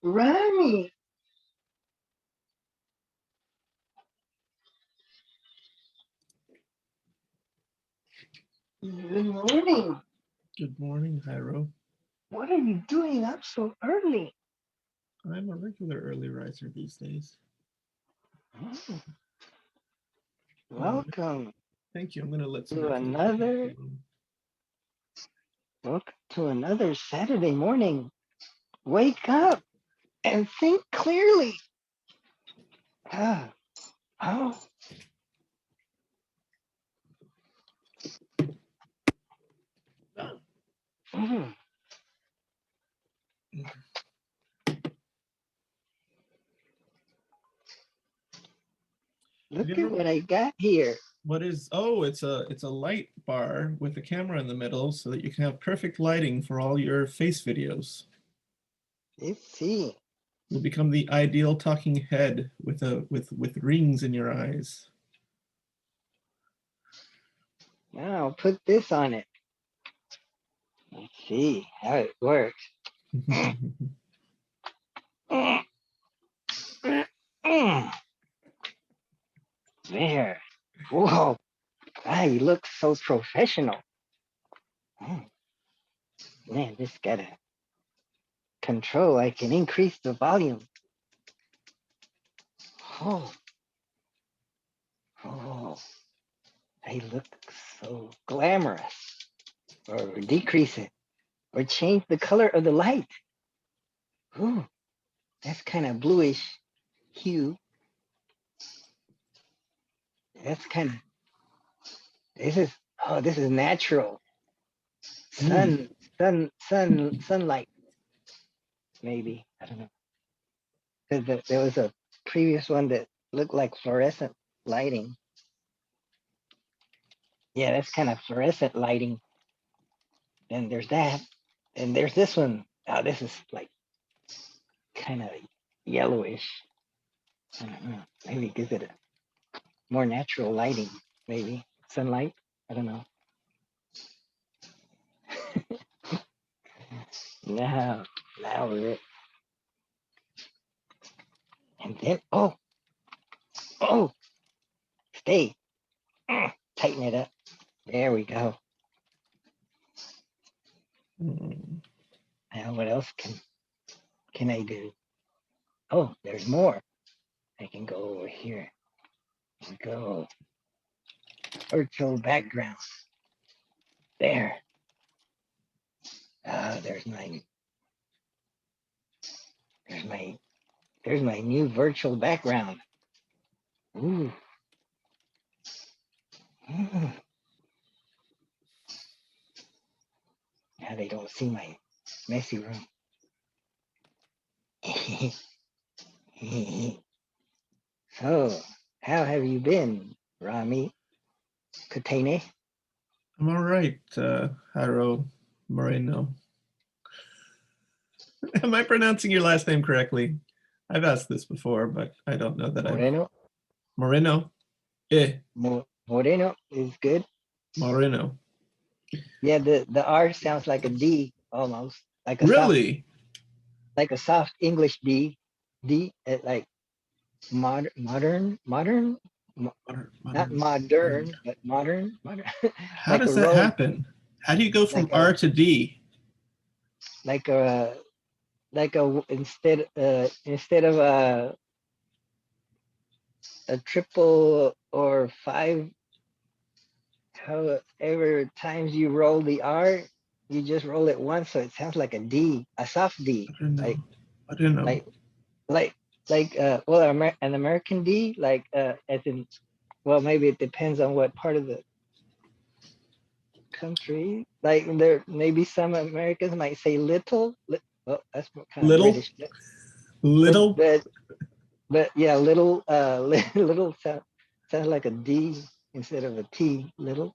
Rami, good morning. Good morning, Jairo. What are you doing up so early? I'm a regular early riser these days. Mm, Uh, Welcome Thank you. I'm going to let to somebody come into another the room. welcome to another Saturday morning. Wake up and think clearly. Ah, oh, Oh. mm. Have you Look at ever? what I got here. What is? Oh, it's a light bar with a camera in the middle, so that you can have perfect lighting for all your face videos. Let's see. You'll become the ideal talking head with rings in your eyes. Now I'll put this on it. Let's see how it works. Mm, mm, mm. There. Whoa. Ah, you look so professional. Mm, Man, this got a control. I can increase the volume. Oh, oh, I look so glamorous. Or decrease it. Or change the color of the light. Ooh, that's kind of bluish hue. That's kind of, this is, oh, this is natural. Mm. Sunlight, maybe. I don't know. Because there was a previous one that looked like fluorescent lighting. Yeah, that's kind of fluorescent lighting. And there's that. And there's this one. Oh, this is like kind of yellowish. I don't know. Maybe it gives it a more natural lighting. Maybe sunlight. I don't know. Now, now we're and then oh, stay. Tighten it up. There we go. Mm. Now what else can I do? Oh, there's more. I can go over here and go virtual background. There. Ah, there's my there's my new virtual background. Ooh. Mm. Now they don't see my messy room. So, how have you been, Rami Katene? I'm all right, Jairo Moreno. Am I pronouncing your last name correctly? I've asked this before, but I don't know that I've Moreno? Moreno. Eh, Moreno is good. Moreno. Yeah, the R sounds like a D almost, Really? like a soft English D, like modern, Modern, not modern, modern. modern, but modern, How like a does that road, happen? How do you go from like a R to D? like a like a instead of a triple or five, however times you roll the R, you just roll it once, so it sounds like a D, a soft D, I don't like know. I don't know. like like well, an American D, like as in, well, maybe it depends on what part of the country. Like there, maybe some Americans might say little. Well, that's what kind of Little, British. But little. but but yeah, little little sounds like a D instead of a T. Little,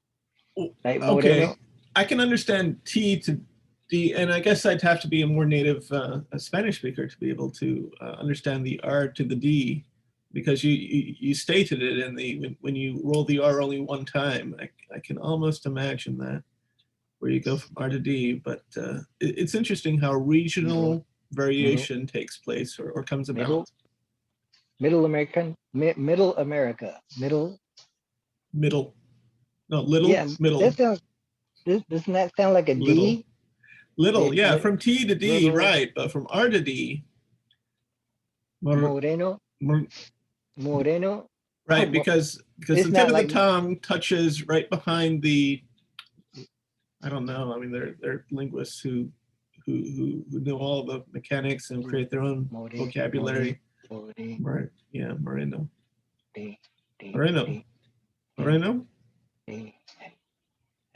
like Okay, Moreno. I can understand T to D, and I guess I'd have to be a more native a Spanish speaker to be able to understand the R to the D, because you stated it in the when you roll the R only one time. I can almost imagine that where you go from R to D, but it's interesting how regional variation takes place or comes middle, about. middle American, middle America, middle. Middle. No, little, Yeah, middle, that sounds. Doesn't that sound like a little. D? Little, yeah, from T to D, Little right, but from R to D, more, Moreno, more, Moreno. Oh, right, because the it's tip not of the like tongue touches right behind the, I don't know, I mean, they're linguists who know all the mechanics and create their own More, vocabulary. more, Right, yeah, Moreno. D, D, Moreno. D, D, Moreno? D,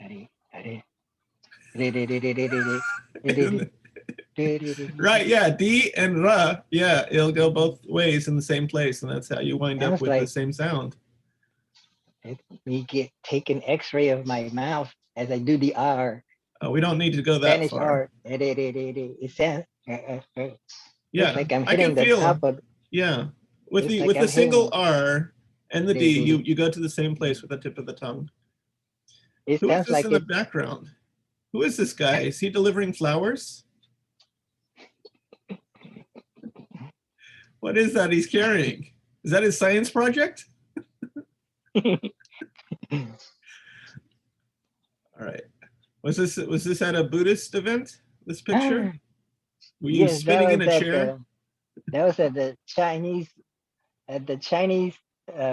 D, D, D, D, D, D, D, D, D. Right, yeah, D and Ra, yeah, it'll go both ways in the same place, and that's how you wind up Sounds with the like same sound. me take an X-ray of my mouth as I do the R. We don't need to go that Spanish far. R. It sounds. Looks Yeah, like I'm I can hitting the feel, top of. yeah, with Looks the like I'm single hitting. R and the D, you go to the same place with the tip of the tongue. It Who is sounds this like in the it. background? Who is this guy? Is he delivering flowers? What is that he's carrying? Is that his science project? All right. Was this at a Buddhist event? This picture? Were you Yes, spinning in a chair? that was at the Chinese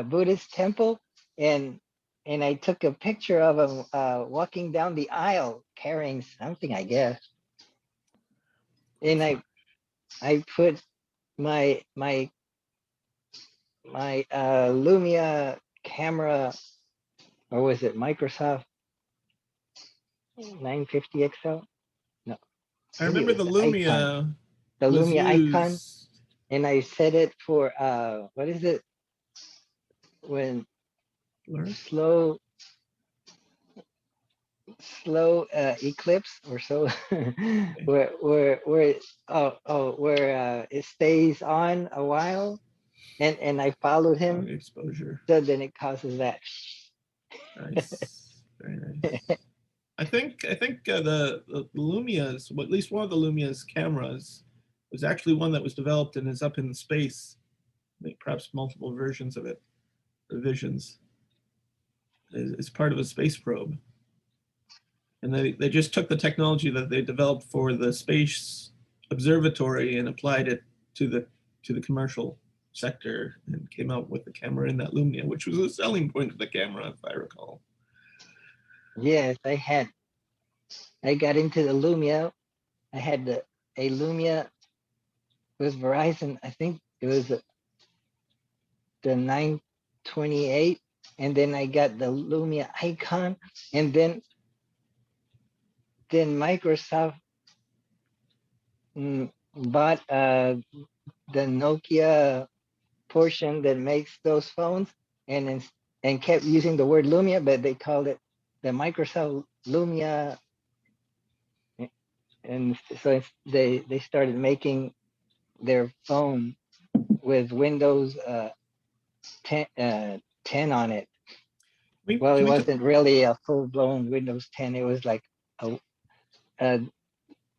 Buddhist temple, and I took a picture of him walking down the aisle carrying something, I guess. And I put my Lumia camera, or was it Microsoft 950 XL? No, I maybe it remember was the the icon, Lumia the was Lumia icon, used. and I set it for what is it when Blur? slow eclipse or so where it stays on a while, and I followed Long him, exposure. so then it causes that. Nice. Very nice. I think the Lumia's, well, at least one of the Lumia's cameras was actually one that was developed and is up in space. Perhaps multiple versions of it, revisions, is part of a space probe. And they just took the technology that they developed for the space observatory and applied it to the commercial sector and came out with the camera in that Lumia, which was a selling point of the camera, if I recall. Yes, I got into the Lumia. I had a Lumia with Verizon. I think it was the 928, and then I got the Lumia icon, and then Microsoft bought the Nokia portion that makes those phones, and kept using the word Lumia, but they called it the Microsoft Lumia, and so they started making their phone with Windows 10 on it. Well, it wasn't really a full-blown Windows 10. It was like a, a,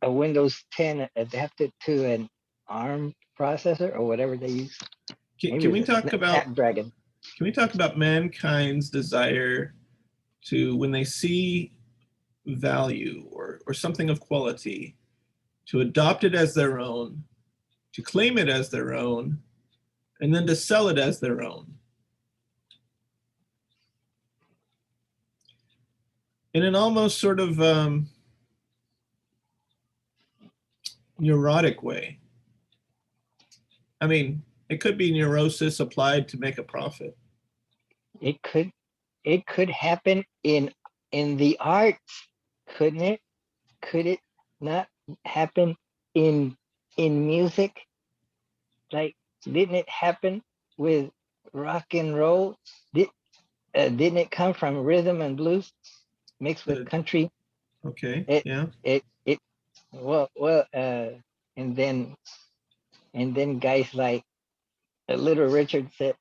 a Windows 10 adapted to an ARM processor or whatever they use. Can we talk about Snapdragon? Can we talk about mankind's desire to, when they see value or something of quality, to adopt it as their own, to claim it as their own, and then to sell it as their own? In an almost sort of neurotic way. I mean, it could be neurosis applied to make a profit. It could happen in the arts, couldn't it? Could it not happen in music? Like, didn't it happen with rock and roll? Didn't it come from rhythm and blues mixed with country? Okay. It Yeah. it well and then guys like Little Richard said,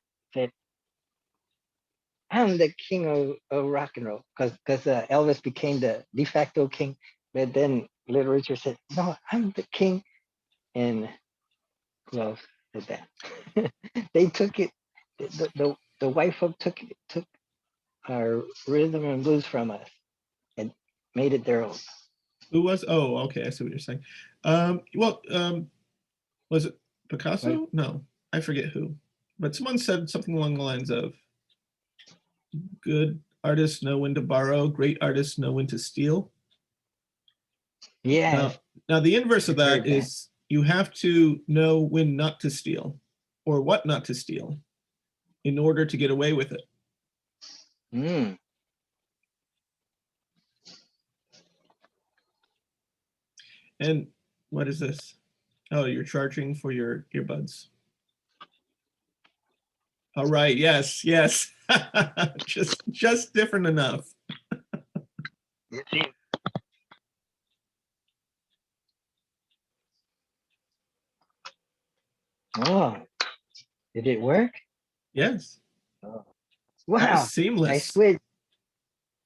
I'm the king of rock and roll, because Elvis became the de facto king, but then Little Richard said, no, I'm the king and who else did that? They took it. The white folk took our rhythm and blues from us and made it their own. Who was? Oh, okay. I see what you're saying. Well, was it Like, Picasso? No, I forget who. But someone said something along the lines of, "Good artists know when to borrow. Great artists know when to steal." yes, Now the inverse of I've that heard that. is you have to know when not to steal, or what not to steal, in order to get away with it. Mm. And what is this? Oh, you're charging for your earbuds. All right. Yes. Yes. just different enough. You see? Oh, did it work? Yes. Oh. That was Wow. I seamless. switched.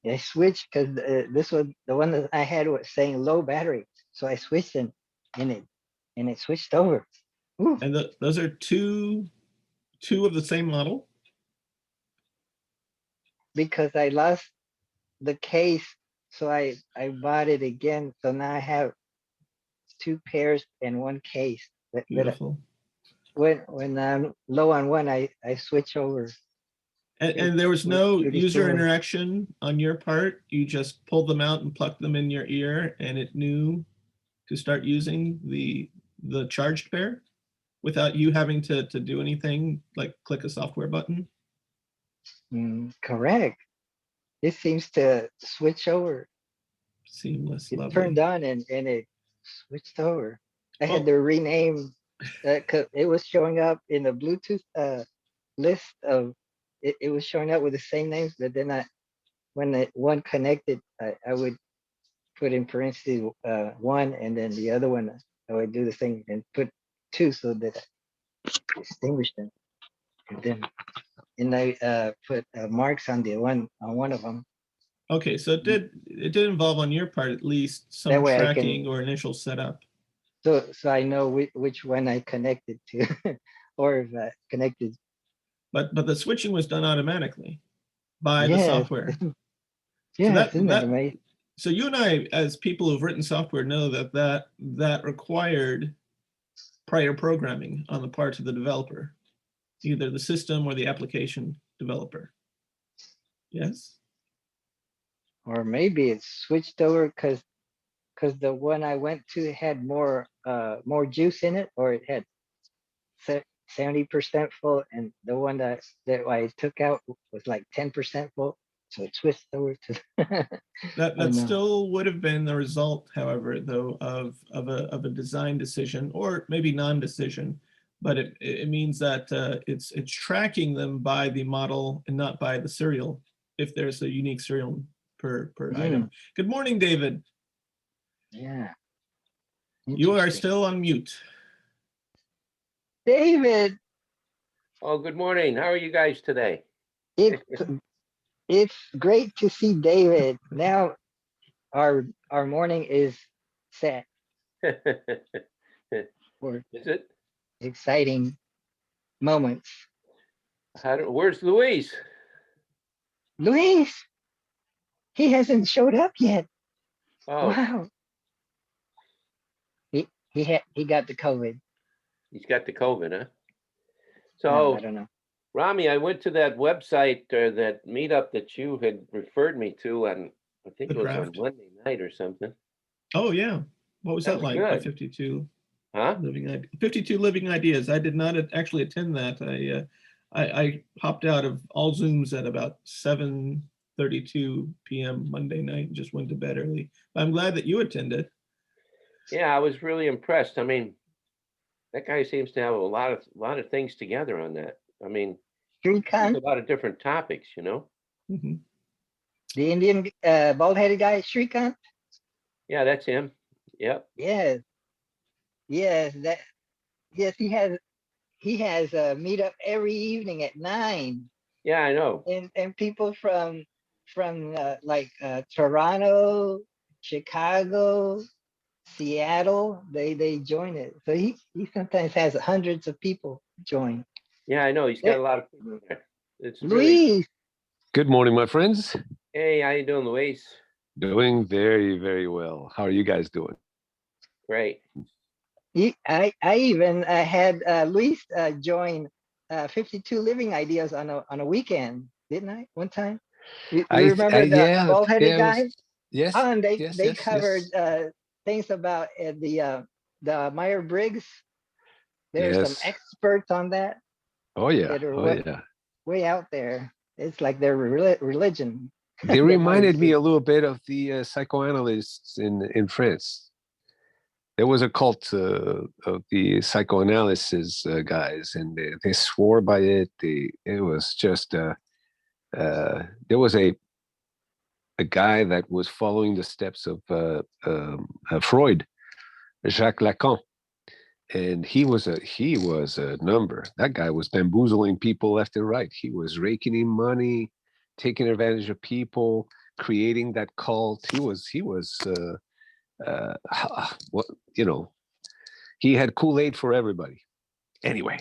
I switched because this was the one that I had was saying low battery, so I switched and it switched over. Ooh. And those are two of the same model. Because I lost the case, so I bought it again. So now I have two pairs and one case. Beautiful. When I'm low on one, I switch over. And there was It's no pretty user similar. interaction on your part. You just pulled them out and plucked them in your ear, and it knew to start using the charged pair without you having to do anything like click a software button. Correct. It seems to switch over. Seamless, It lovely. turned on and it switched over. I had Well, to rename because it was showing up in the Bluetooth list of it was showing up with the same names, but then when the one connected, I would put in parentheses one, and then the other one I would do the thing and put two so that I distinguish them. And I put marks on one of them. okay, so it did involve on your part at least That some way I can tracking or initial setup. so I know which one I connected to, or if I connected. But the switching was done automatically by the Yes, software. So yes, isn't that amazing? so you and I, as people who've written software, know that required prior programming on the part of the developer, either the system or the application developer. Yes. Or maybe it's switched over because the one I went to had more juice in it, or it had 70% full, and the one that I took out was like 10% full. So it switched over to. That Oh no. still would have been the result, however, though, of a design decision or maybe non-decision, but it means that it's tracking them by the model and not by the serial, if there's a unique serial per item. Good morning, David. Yeah. You are Interesting. still on mute. David, Oh, good morning. How are you guys today? it's it's great to see David. Now our morning is set Is for it? exciting moments. Where's Luis? Luis, he hasn't showed up yet. Oh, Wow. He got the COVID. he's got the COVID, huh? No, I So, don't know. Rami, I went to that website or that meetup that you had referred me to on, I think The it was on craft. Monday night or something. Oh yeah. What was That that was like? The good. 52 Huh? 52 living ideas. I did not actually attend that. I hopped out of all Zooms at about 7:32 p.m. Monday night and just went to bed early. But I'm glad that you attended. Yeah, I was really impressed. I mean, that guy seems to have a lot of things together on that. I mean, there's Shrikant, a lot of different topics, you know? Mhm. the Indian bald-headed guy, Shrikant. Yeah, that's him. Yep. Yes, yes, yes. He has a meetup every evening at 9, Yeah, I know. and people from like Toronto, Chicago, Seattle, they join it. So he sometimes has hundreds of people join. Yeah, I know. He's got a lot of people there. It's really. Luis, Good morning, my friends. Hey, how you doing, Luis? Doing very, very well. How are you guys doing? Great. I even had Luis join 52 Living Ideas on a weekend, didn't I? One time. You remember the yeah, bald-headed yeah, guy? yes, And yes, they yes, covered yes. things about the Myers-Briggs. There are some Yes. experts on that Oh yeah, that are oh yeah. way out there. It's like their religion. They the reminded me Myers-Briggs. a little bit of the psychoanalysts in France. There was a cult of the psychoanalysis guys, and they swore by it. It was just there was a guy that was following the steps of Freud, Jacques Lacan, and he was a number. That guy was bamboozling people left and right. He was raking in money, taking advantage of people, creating that cult. He was what you know. He had Kool-Aid for everybody. Anyway,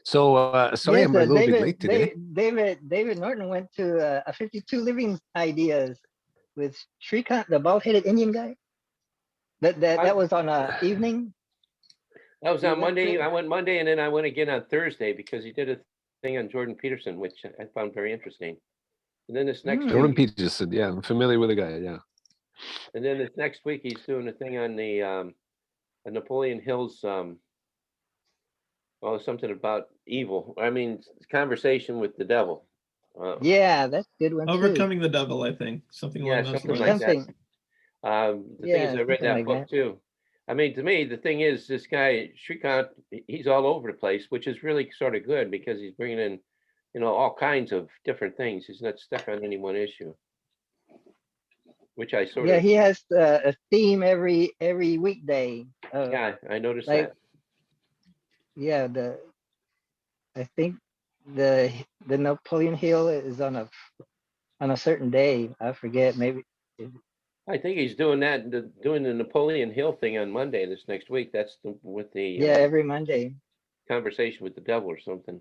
so sorry Yes, I'm a little bit late today. David Norton went to a 52 Living Ideas with Shrikant, the bald-headed Indian guy. That was on a evening. That was You on went Monday. to- I went Monday, and then I went again on Thursday because he did a thing on Jordan Peterson, which I found very interesting. And then this next Jordan week, Peterson, yeah, I'm familiar with the guy. Yeah. and then this next week, he's doing a thing on the Napoleon Hill's well, something about evil. I mean, conversation with the devil. Yeah, that's a good one too. Overcoming the Devil, I think. Something Yeah, along those something lines. like that. Something. The thing is, Yeah, I read something that like book that. too. I mean, to me, the thing is, this guy Shrikant, he's all over the place, which is really sort of good because he's bringing in, all kinds of different things. He's not stuck on any one issue, which I sort Yeah, of, he has a theme every weekday. yeah, I noticed Like that. yeah, I think the Napoleon Hill is on a certain day. I forget, maybe. I think he's doing that, doing the Napoleon Hill thing on Monday this next week. That's with the Yeah, every Monday. conversation with the devil or something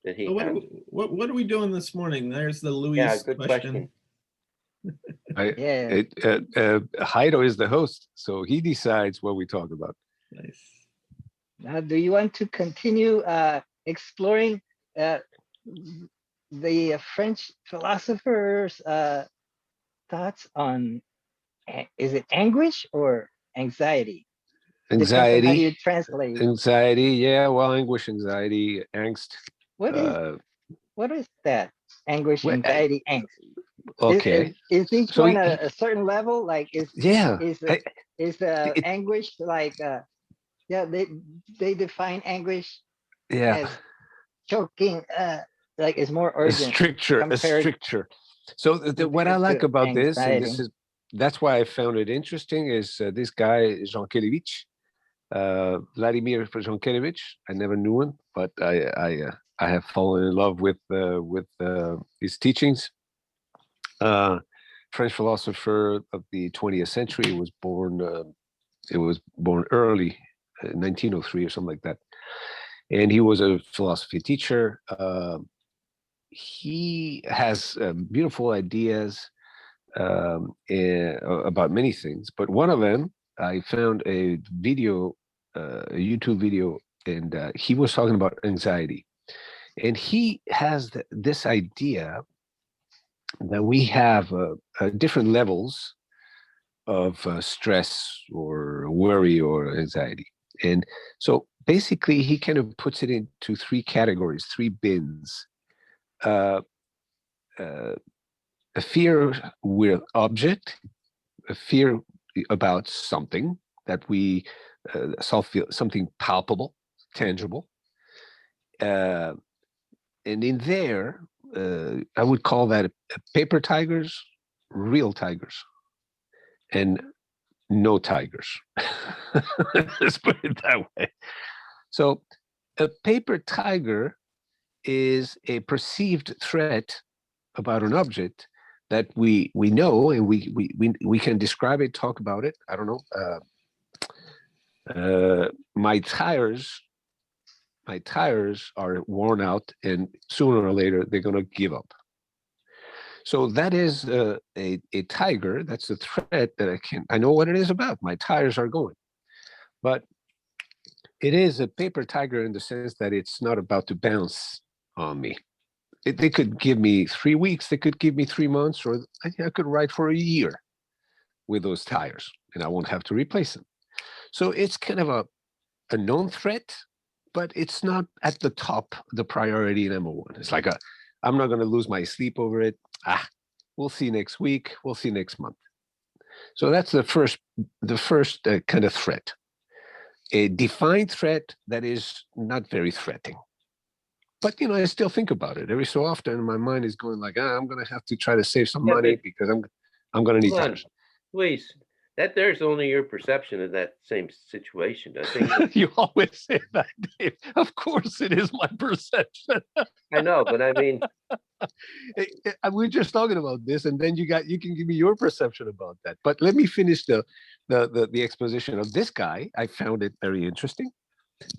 that he So has. what are we doing this morning? There's the Louis Yeah, good question. Yeah. Heido is the host, so he decides what we talk about. Nice. Now, do you want to continue exploring the French philosophers' thoughts on, is it anguish or anxiety? Depends on how Anxiety, you translate. anxiety, yeah. Well, anguish, anxiety, angst. What is that? Anguish, Well, anxiety, angst. okay. Is each So one a certain level? Like yeah, is the it- anguish like yeah, they define anguish yeah, as choking, like it's more a urgent compared stricture. So what I like to about this, and anxiety. that's why I found it interesting, is this guy Jankélévitch, Vladimir Jankélévitch. I never knew him, but I have fallen in love with his teachings. French philosopher of the 20th century, was born. It was born early, 1903 or something like that, and he was a philosophy teacher. He has beautiful ideas about many things, but one of them, I found a video, a YouTube video, and he was talking about anxiety, and he has this idea that we have different levels of stress or worry or anxiety. And so basically, he kind of puts it into three categories, three bins. Uh, a fear with object, a fear about something that we feel, something palpable, tangible. And in there, I would call that paper tigers, real tigers, and no tigers. Let's put it that way. So a paper tiger is a perceived threat about an object, that we know, and we can describe it, talk about it. I don't know. My tires are worn out, and sooner or later they're going to give up. So that is a tiger. That's a threat that I know what it is about. My tires are going, but it is a paper tiger in the sense that it's not about to bounce on me. They could give me 3 weeks, they could give me 3 months, or I could ride for a year with those tires, and I won't have to replace them. So it's kind of a known threat, but it's not at the top, the priority number one. It's like I'm not going to lose my sleep over it. We'll see next week. We'll see next month. So that's the first kind of threat. A defined threat that is not very threatening. But I still think about it every so often. My mind is going like, I'm going to have to try to save some money because I'm going to need Hold on, tires. Luis, that there's only your perception of that same situation. I think You always say that, Dave. Of course, it is my perception. I know, but I mean, We're just talking about this, and then you can give me your perception about that. But let me finish the exposition of this guy. I found it very interesting.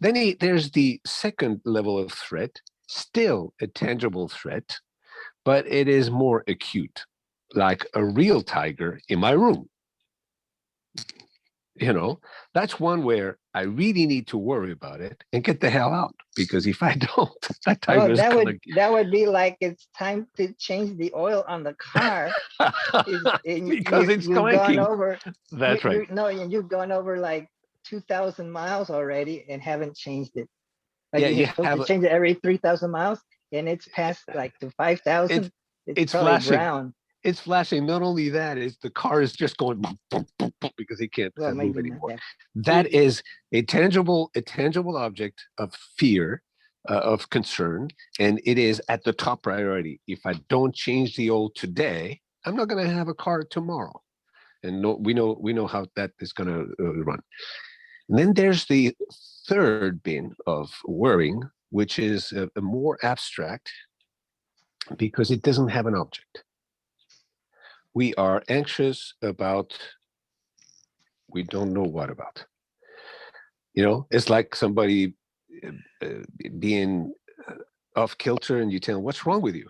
Then there's the second level of threat, still a tangible threat, but it is more acute, like a real tiger in my room. That's one where I really need to worry about it and get the hell out, because if I don't, that tiger is gonna. That would be like it's time to change the oil on the car. Because it's clanking. That's right. You've gone over like 2,000 miles already and haven't changed it. Like Yeah, you're supposed to change it every 3,000 miles, and it's past like to 5,000. It's probably flashing. brown. It's flashing. Not only that, is the car is just going boom, boom, boom, boom, because he can't move anymore. That is a tangible object of fear, of concern, and it is at the top priority. If I don't change the oil today, I'm not going to have a car tomorrow. And we know how that is going to run. And then there's the third bin of worrying, which is a more abstract, because it doesn't have an object. We are anxious about, we don't know what about. It's like somebody being off kilter, and you tell them, what's wrong with you?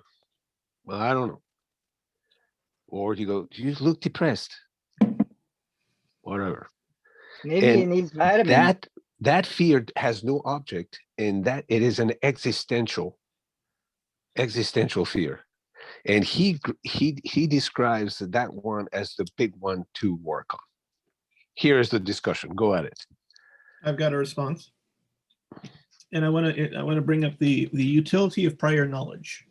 Well, I don't know. Or you go, you look depressed. Whatever. Maybe it needs vitamins. That fear has no object, and that it is an existential fear. And he describes that one as the big one to work on. Here is the discussion. Go at it. I've got a response, and I want to bring up the utility of prior knowledge.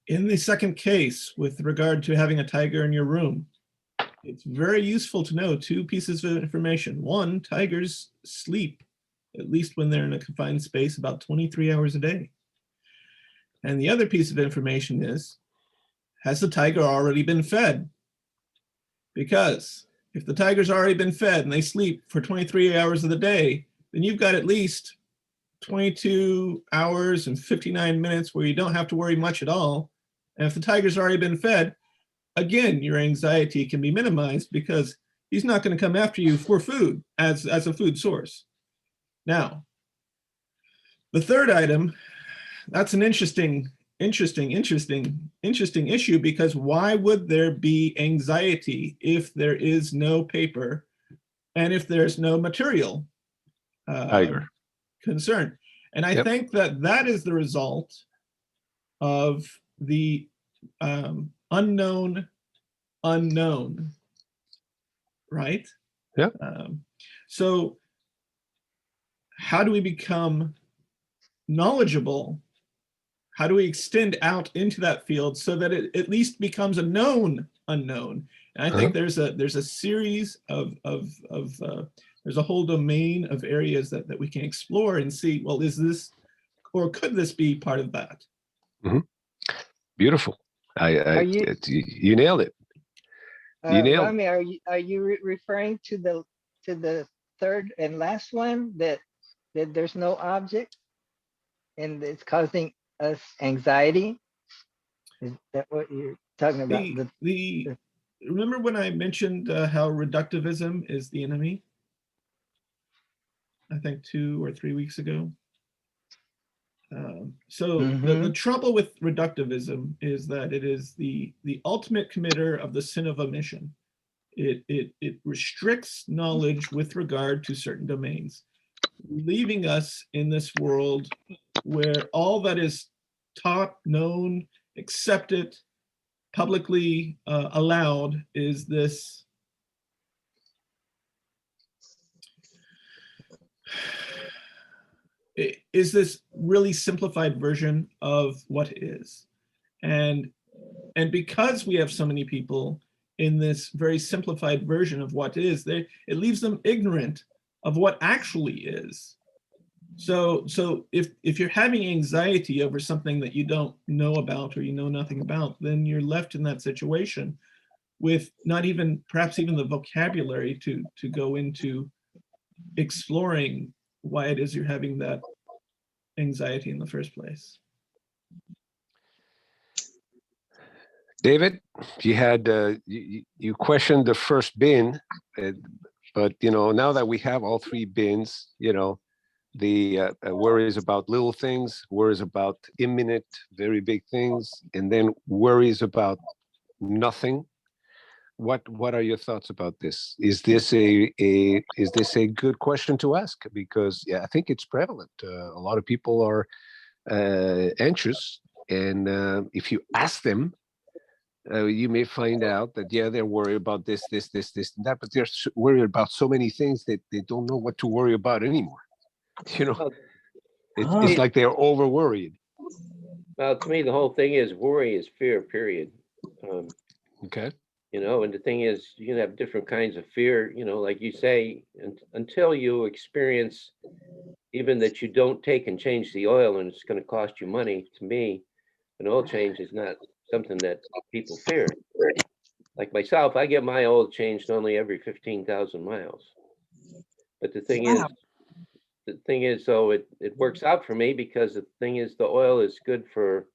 In the second case, with regard to having a tiger in your room, it's very useful to know 2 pieces of information. One, tigers sleep, at least when they're in a confined space, about 23 hours a day. And the other piece of information is, has the tiger already been fed? Because if the tiger's already been fed and they sleep for 23 hours of the day, then you've got at least 22 hours and 59 minutes where you don't have to worry much at all. And if the tiger's already been fed, again, your anxiety can be minimized, because he's not going to come after you for food as a food source. Now, the third item, that's an interesting issue, because why would there be anxiety if there is no paper and if there's no material concern? And I think that is the result of the unknown, right? Yeah. So how do we become knowledgeable? How do we extend out into that field so that it at least becomes a known unknown? And I think there's a series of there's a whole domain of areas that we can explore and see, well, is this, or could this be part of that? Mm-hmm. Beautiful. You nailed it. Rami, are you referring to the third and last one, that there's no object and it's causing us anxiety? Is that what you're talking about? Remember when I mentioned how reductivism is the enemy? I think 2 or 3 weeks ago. So the trouble with reductivism is that it is the ultimate committer of the sin of omission. It restricts knowledge with regard to certain domains, leaving us in this world where all that is taught, known, accepted, publicly allowed is this really simplified version of what is. And because we have so many people in this very simplified version of what is, it leaves them ignorant of what actually is. So if you're having anxiety over something that you don't know about or you know nothing about, then you're left in that situation with not even, perhaps even the vocabulary to go into exploring why it is you're having that anxiety in the first place. David, you had you questioned the first bin, but now that we have all 3 bins, the worries about little things, worries about imminent, very big things, and then worries about nothing. What are your thoughts about this? Is this a good question to ask? Because I think it's prevalent. A lot of people are anxious, and if you ask them, you may find out that they're worried about this, and that, but they're worried about so many things that they don't know what to worry about anymore. It's like they're over worried. Well, to me, the whole thing is worry is fear, period. Okay. And the thing is, you can have different kinds of fear, like you say, until you experience even that you don't take and change the oil and it's going to cost you money. To me, an oil change is not something that people fear. Like myself, I get my oil changed only every 15,000 miles. But the thing is, so it works out for me because the thing is, the oil is good for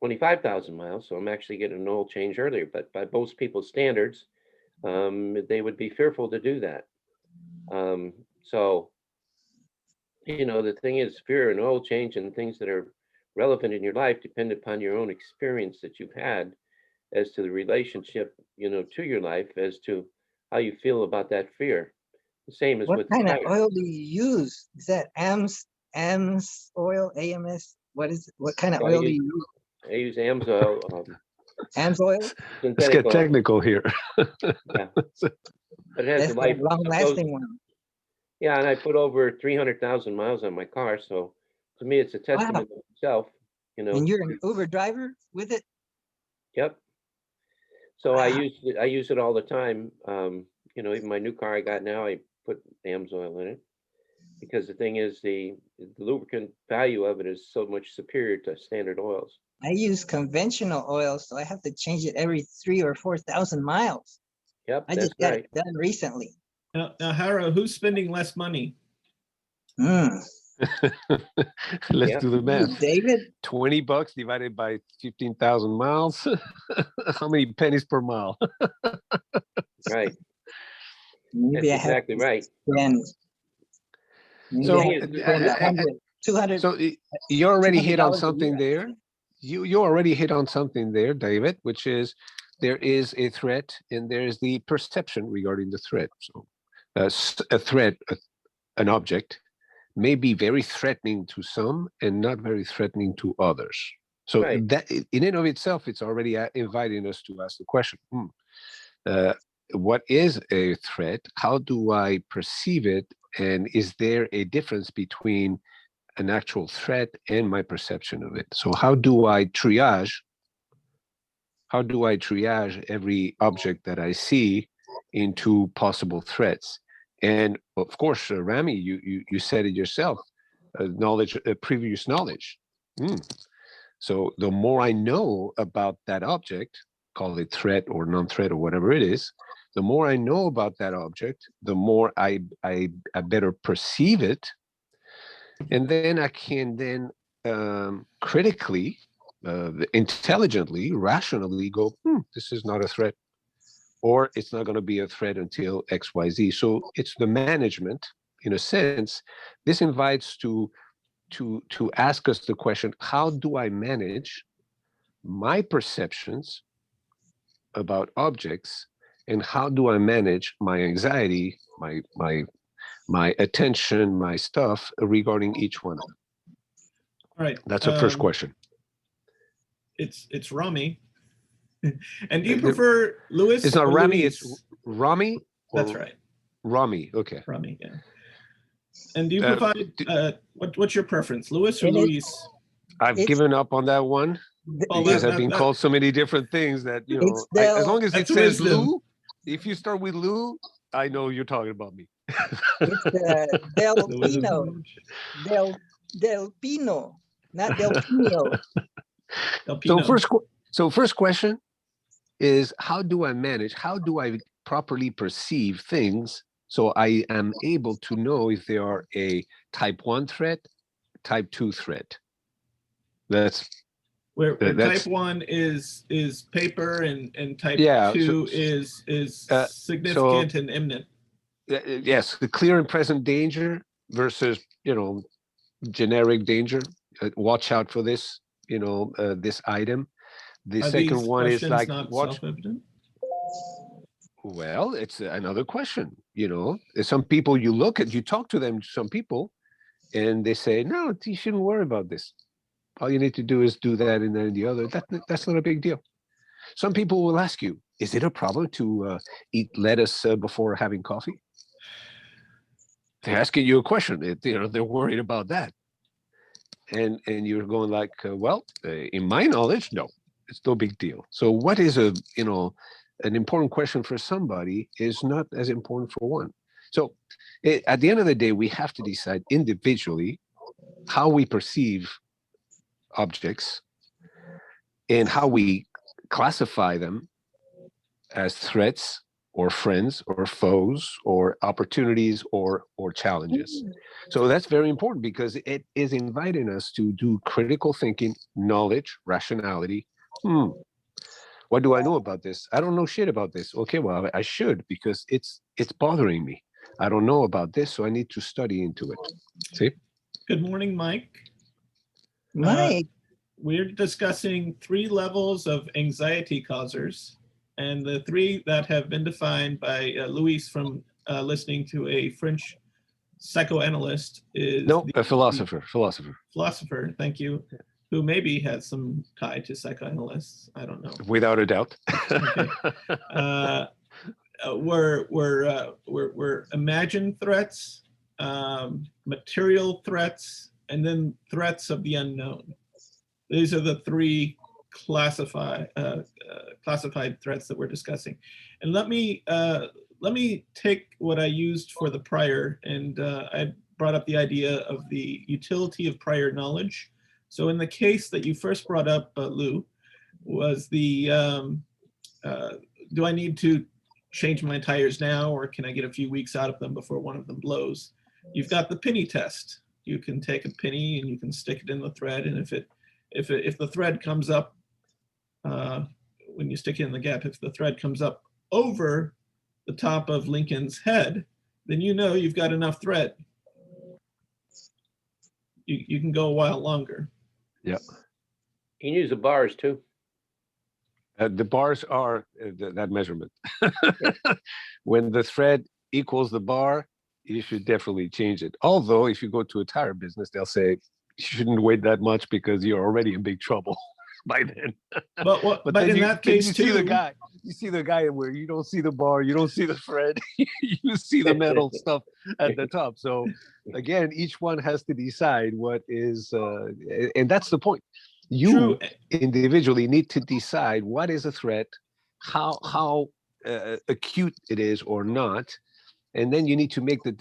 25,000 miles. So I'm actually getting an oil change earlier, but by most people's standards, they would be fearful to do that. So, the thing is, fear and oil change and things that are relevant in your life depend upon your own experience that you've had as to the relationship, to your life, as to how you feel about that fear. The same as what with kind of oil do you use? Is that AMS oil, AMS? What kind of oil do you use? I use AMS oil. AMS oil? Let's get technical here. Yeah. But it has That's a life. the long-lasting one. Yeah, and I put over 300,000 miles on my car, so to me, it's a testament to itself. And you're an Uber driver with it? Yep. So I use it all the time. Even my new car I got now, I put AMS oil in it because the thing is, the lubricant value of it is so much superior to standard oils. I use conventional oil, so I have to change it every 3,000 or 4,000 miles. Yep, I just got it done recently. Now, Hara, who's spending less money? Let's do the math. David? $20 divided by 15,000 miles. How many pennies per mile? Right. Maybe that's exactly right. So, 200. So you already hit on something there. You already hit on something there, David, which is there is a threat and there's the perception regarding the threat. So a threat, an object, may be very threatening to some and not very threatening to others. So that in and of itself, it's already inviting us to ask the question, what is a threat? How do I perceive it? And is there a difference between an actual threat and my perception of it? So how do I triage every object that I see into possible threats? And of course, Rami, you said it yourself, previous knowledge. So the more I know about that object, call it threat or non-threat or whatever it is, the more I know about that object, the more I better perceive it. And then I can then critically intelligently, rationally go, this is not a threat, or it's not going to be a threat until XYZ. So it's the management, in a sense. This invites to ask us the question: how do I manage my perceptions about objects, and how do I manage my anxiety, my attention, my stuff regarding each one of them? All right. That's the first question. It's Rami. And do you prefer Louis? It's not or Rami, Louise? it's Rami? That's right. Rami, okay. Rami, yeah. And do you provide, what's your preference, Louis or Louise? I've given up on that one because I've been called so many different things that, you know, as long as it says Lou, if you start with Lou, I know you're talking about me. It's Del Pino. Del Pino, not Del Pino. So first question is, how do I manage? How do I properly perceive things so I am able to know if they are a type 1 threat, type 2 threat? That's where type 1 is paper and type 2 is significant and imminent. Yes, the clear and present danger versus, you know, generic danger. Watch out for this, you know, this item. The second one is like, watch. Well, it's another question, you know. Some people you talk to them, some people, and they say, no, you shouldn't worry about this. All you need to do is do that and then the other. That's not a big deal. Some people will ask you, is it a problem to eat lettuce before having coffee? They're asking you a question. You know, they're worried about that. And you're going like, well, in my knowledge, no, it's no big deal. So what is an important question for somebody is not as important for one. So at the end of the day, we have to decide individually how we perceive objects and how we classify them as threats or friends or foes or opportunities or challenges. So that's very important because it is inviting us to do critical thinking, knowledge, rationality. What do I know about this? I don't know shit about this. Okay, well, I should, because it's bothering me. I don't know about this, so I need to study into it. See? Good morning, Mike. Mike. We're discussing 3 levels of anxiety causers, and the 3 that have been defined by Louis from listening to a French psychoanalyst is a philosopher. Philosopher, thank you, who maybe has some tie to psychoanalysts. I don't know. Without a doubt. Okay. Were imagined threats, material threats, and then threats of the unknown. These are the 3 classified threats that we're discussing. And let me take what I used for the prior, and I brought up the idea of the utility of prior knowledge. So in the case that you first brought up, Lou, was the do I need to change my tires now, or can I get a few weeks out of them before one of them blows? You've got the penny test. You can take a penny and you can stick it in the thread, and if the thread comes up, when you stick it in the gap, if the thread comes up over the top of Lincoln's head, then you know you've got enough thread. You can go a while longer. Yeah. You can use the bars too. The bars are that measurement. When the thread equals the bar, you should definitely change it. Although if you go to a tire business, they'll say you shouldn't wait that much because you're already in big trouble by then. But in that case too, you see the guy where you don't see the bar, you don't see the thread, you see the metal stuff at the top. So again, each one has to decide what is, and that's the point. You individually need to decide what is a threat, how acute it is or not, and then you need to make the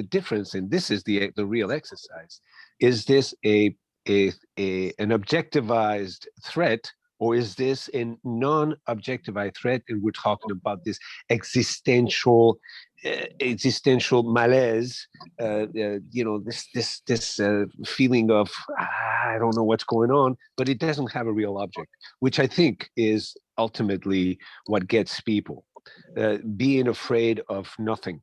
difference. And this is the real exercise. Is this an objectivized threat, or is this a non-objectivized threat? And we're talking about this existential, existential malaise, this feeling of I don't know what's going on, but it doesn't have a real object, which I think is ultimately what gets people being afraid of nothing,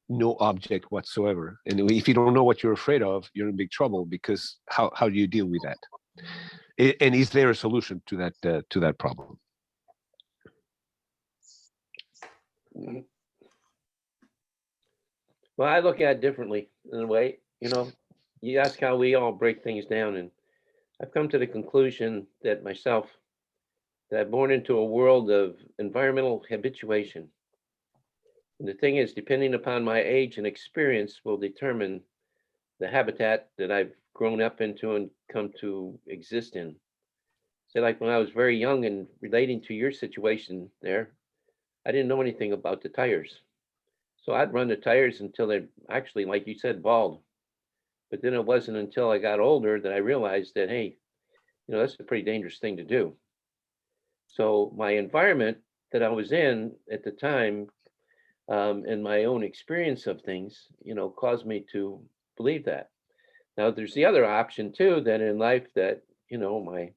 no object whatsoever. And if you don't know what you're afraid of, you're in big trouble, because how do you deal with that? And is there a solution to that problem? Well, I look at it differently in a way. You ask how we all break things down, and I've come to the conclusion that I'm born into a world of environmental habituation. And the thing is, depending upon my age and experience will determine the habitat that I've grown up into and come to exist in. Say, like when I was very young and relating to your situation there, I didn't know anything about the tires. So I'd run the tires until they're actually, like you said, bald. But then it wasn't until I got older that I realized that, hey, that's a pretty dangerous thing to do. So my environment that I was in at the time, and my own experience of things, caused me to believe that. Now, there's the other option too, that in life that, my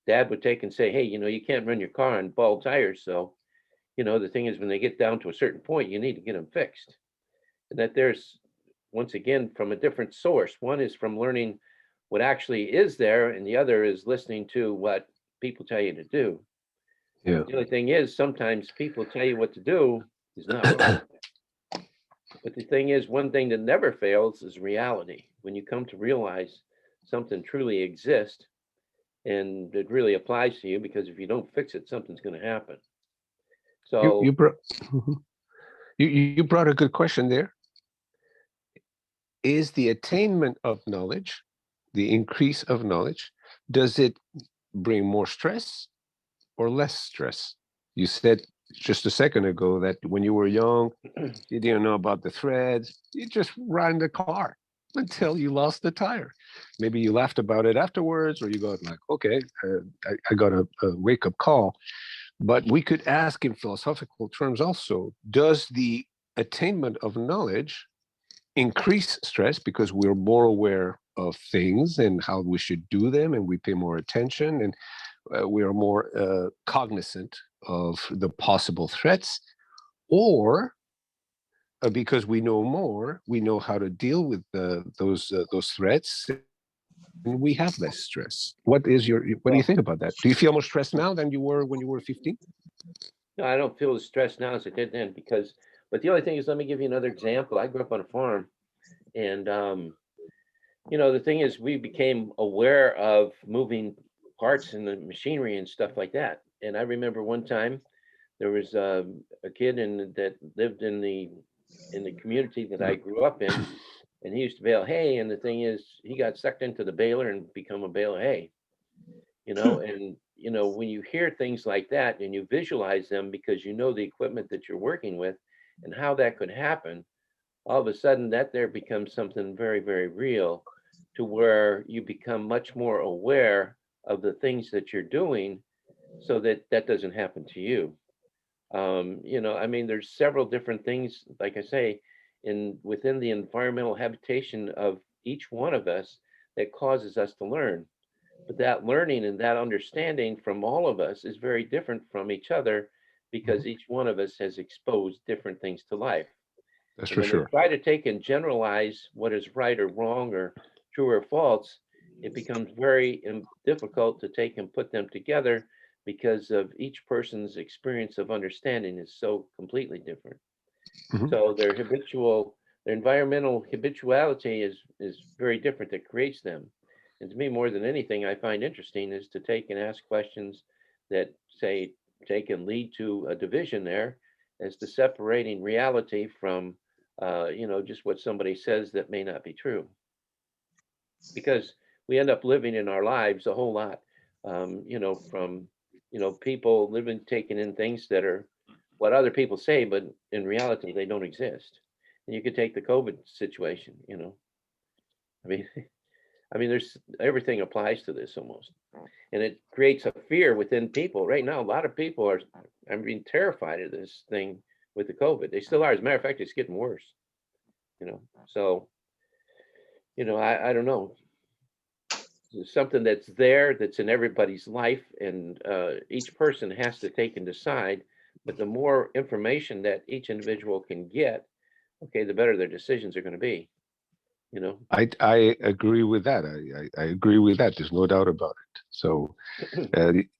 dad would take and say, hey, you can't run your car on bald tires. So, the thing is, when they get down to a certain point, you need to get them fixed. And that there's, once again, from a different source. One is from learning what actually is there, and the other is listening to what people tell you to do. Yeah. The only thing is, sometimes people tell you what to do is not right. But the thing is, one thing that never fails is reality. When you come to realize something truly exists and it really applies to you, because if you don't fix it, something's going to happen. So You brought you brought a good question there. Is the attainment of knowledge, the increase of knowledge, does it bring more stress or less stress? You said just a second ago that when you were young, you didn't know about the threads. You just ran the car until you lost the tire. Maybe you laughed about it afterwards, or you got like, okay, I got a wake-up call. But we could ask in philosophical terms also, does the attainment of knowledge increase stress because we're more aware of things and how we should do them, and we pay more attention, and we are more cognizant of the possible threats? Or because we know more, we know how to deal with those threats, and we have less stress? What do you think about that? Do you feel more stressed now than you were when you were 15? no, I don't feel as stressed now as I did then, but the only thing is, let me give you another example. I grew up on a farm, and the thing is, we became aware of moving parts in the machinery and stuff like that. And I remember one time there was a kid that lived in the community that I grew up in, and he used to bale hay. And the thing is, he got sucked into the baler and become a bale of hay. And when you hear things like that and you visualize them, because the equipment that you're working with and how that could happen, all of a sudden that there becomes something very, very real, to where you become much more aware of the things that you're doing, so that doesn't happen to you. There's several different things, like I say, within the environmental habitation of each one of us, that causes us to learn. But that learning and that understanding from all of us is very different from each other, because each one of us has exposed different things to life. That's And for when sure. they try to take and generalize what is right or wrong or true or false, it becomes very difficult to take and put them together, because of each person's experience of understanding is so completely different. Mhm. So their environmental habituality is very different, that creates them. And to me, more than anything, I find interesting is to take and ask questions that say take and lead to a division there, as to separating reality from just what somebody says that may not be true. Because we end up living in our lives a whole lot, from people living, taking in things that are what other people say, but in reality they don't exist. And you could take the COVID situation. I mean, there's everything applies to this almost, and it creates a fear within people. Right now, a lot of people are, terrified of this thing with the COVID. They still are. As a matter of fact, it's getting worse. So I don't know. There's something that's there, that's in everybody's life, and each person has to take and decide. But the more information that each individual can get, okay, the better their decisions are going to be. I agree with that. I agree with that. There's no doubt about it. So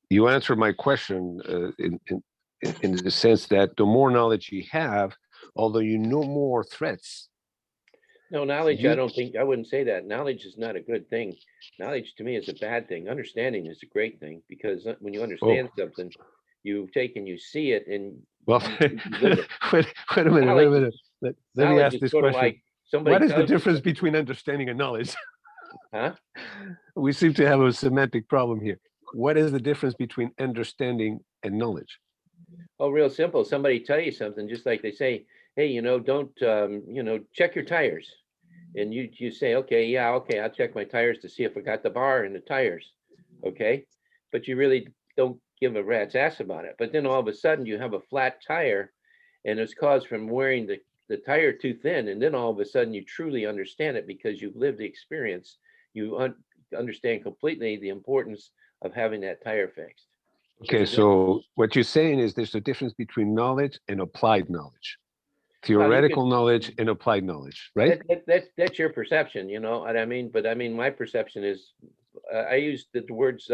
you answered my question in the sense that the more knowledge you have, although you know more threats. No, knowledge, I wouldn't say that. Knowledge is not a good thing. Knowledge to me is a bad thing. Understanding is a great thing, because when you understand something, you take and you see it, and well, live it. wait a minute. Let me ask this question. Like what is the difference between understanding and knowledge? Huh? We seem to have a semantic problem here. What is the difference between understanding and knowledge? Oh, real simple. Somebody tell you something, just like they say, hey, don't, check your tires. And you say, okay, yeah, okay, I'll check my tires to see if I got the bar in the tires. Okay. But you really don't give a rat's ass about it. But then all of a sudden you have a flat tire, and it's caused from wearing the tire too thin. And then all of a sudden you truly understand it, because you've lived the experience. You understand completely the importance of having that tire fixed. Okay, so what you're saying is there's a difference between knowledge and applied knowledge, theoretical knowledge and applied knowledge, right? That's your perception, you know what I mean? But I mean, my perception is, I use the words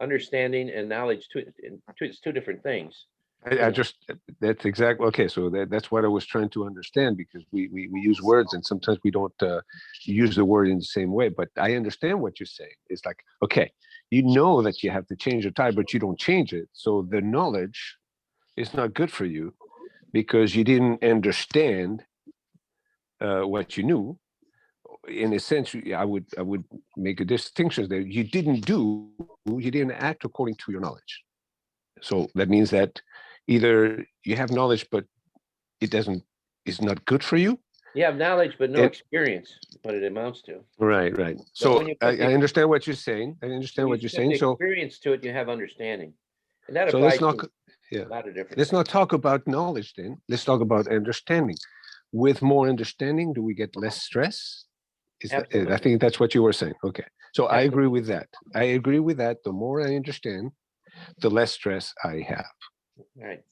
understanding and knowledge. It's two different things. That's exactly, okay, so that's what I was trying to understand, because we use words and sometimes we don't use the word in the same way, but I understand what you're saying. It's like, okay, you know that you have to change the tire, but you don't change it. So the knowledge is not good for you because you didn't understand what you knew. In a sense, I would make a distinction there. You didn't act according to your knowledge. So that means that either you have knowledge, but it's not good for you. You have knowledge, but no experience, what it amounts to. Right. So I understand what you're saying. So experience to it, you have understanding. And that so applies to a lot of different Let's not talk about knowledge then. Let's talk about understanding. With more understanding, do we get less stress? I think that's what you were saying. Okay. So I agree with that. The more I understand, the less stress I have. Right.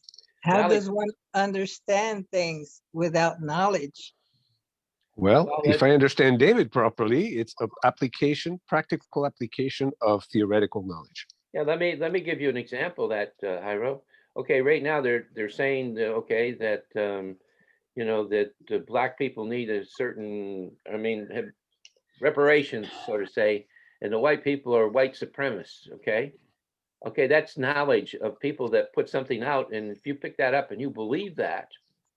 How does one understand things without knowledge? Well, if I understand David properly, it's an practical application of theoretical knowledge. Yeah, let me give you an example of that, Jairo. Okay, right now they're saying that that Black people need a certain, have reparations, so to say, and the white people are white supremacists. Okay, that's knowledge of people that put something out, and if you pick that up and you believe that,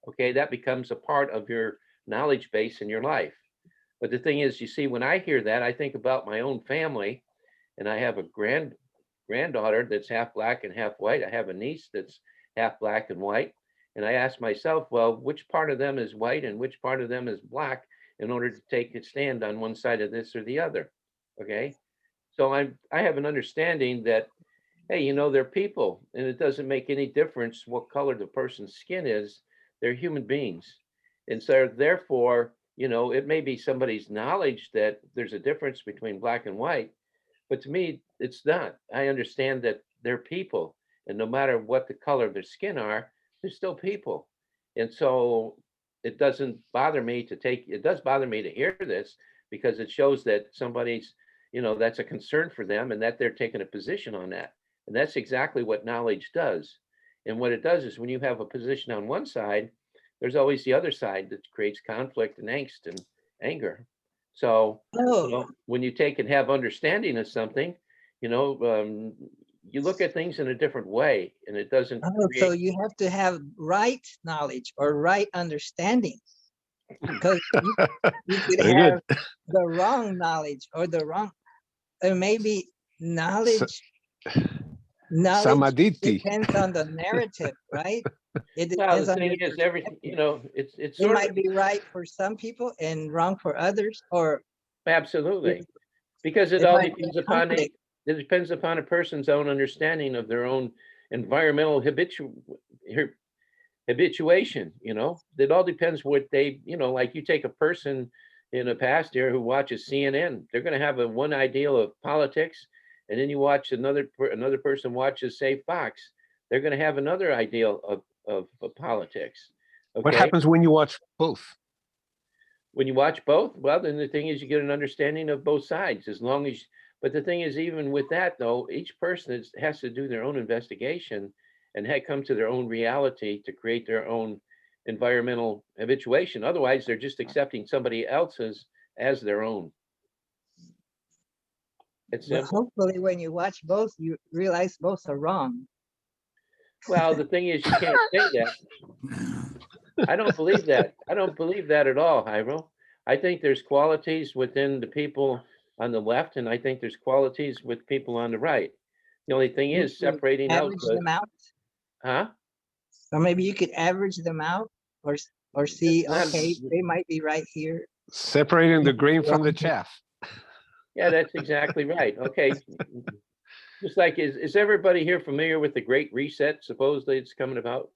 okay, that becomes a part of your knowledge base in your life. But the thing is, you see, when I hear that, I think about my own family, and I have a granddaughter that's half Black and half white. I have a niece that's half Black and white, and I ask myself, well, which part of them is white and which part of them is Black, in order to take a stand on one side of this or the other. Okay, so I have an understanding that, hey, they're people, and it doesn't make any difference what color the person's skin is. They're human beings. And so therefore, it may be somebody's knowledge that there's a difference between Black and white, but to me, it's not. I understand that they're people, and no matter what the color of their skin are, they're still people. And so it doesn't bother me it does bother me to hear this, because it shows that somebody's, that's a concern for them, and that they're taking a position on that. And that's exactly what knowledge does. And what it does is, when you have a position on one side, there's always the other side that creates conflict and angst and anger. So when you take and have understanding of something, you look at things in a different way, and it doesn't. So you have to have right knowledge or right understanding, because you could have the wrong knowledge or maybe knowledge. Knowledge depends on the narrative, right? It depends on the thing is, everything, it's it might be right for some people and wrong for others, or absolutely, because it all depends upon it depends upon a person's own understanding of their own environmental habituation, it all depends what they, like you take a person in a past here who watches CNN, they're going to have one ideal of politics. And then you watch another person watches, say, Fox, they're going to have another ideal of politics. What Okay. happens when you watch both? When you watch both, well, then the thing is you get an understanding of both sides, as long as, but the thing is, even with that though, each person has to do their own investigation and come to their own reality to create their own environmental habituation. Otherwise, they're just accepting somebody else's as their own. It's But simple. hopefully when you watch both, you realize both are wrong. Well, the thing is, you can't say that. I don't believe that. I don't believe that at all, Jairo. I think there's qualities within the people on the left, and I think there's qualities with people on the right. The only thing You is could separating out average them out, huh? or maybe you could average them out, or see, Not- okay, they might be right here. Separating the grain from the chaff. Yeah, that's exactly right. Okay. Just like, is everybody here familiar with the Great Reset? Supposedly it's coming about.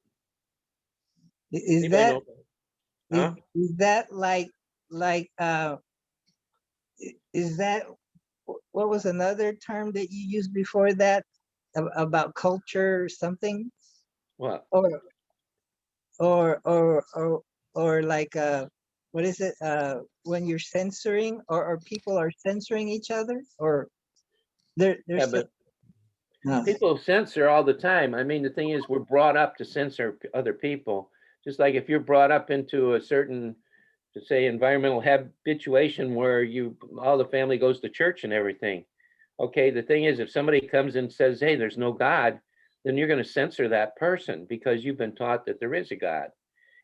Is Anybody that know? Huh? is that like is that what was another term that you used before that about culture or something, What? or or or or or like what is it when you're censoring, or people are censoring each other, or Yeah, there's but no. people censor all the time. I mean, the thing is, we're brought up to censor other people. Just like if you're brought up into a certain, to say, environmental habituation where all the family goes to church and everything. Okay, the thing is, if somebody comes and says, hey, there's no God, then you're going to censor that person because you've been taught that there is a God.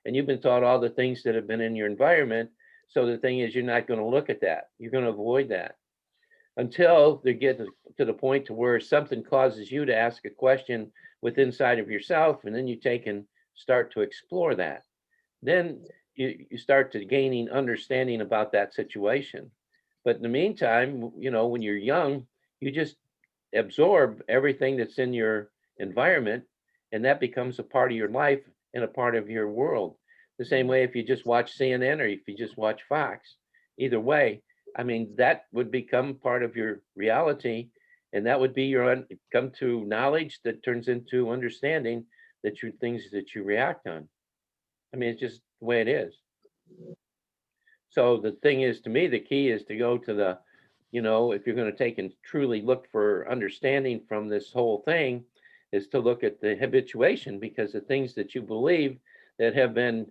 And you've been taught all the things that have been in your environment. So the thing is, you're not going to look at that. You're going to avoid that until they get to the point to where something causes you to ask a question within inside of yourself, and then you take and start to explore that. Then you start to gaining understanding about that situation. But in the meantime, when you're young, you just absorb everything that's in your environment, and that becomes a part of your life and a part of your world. The same way if you just watch CNN or if you just watch Fox, either way, I mean, that would become part of your reality, and that would be your come to knowledge that turns into understanding that you things that you react on. I mean, it's just the way it is. So the thing is, to me, the key is to go to the, if you're going to take and truly look for understanding from this whole thing, is to look at the habituation, because the things that you believe that have been,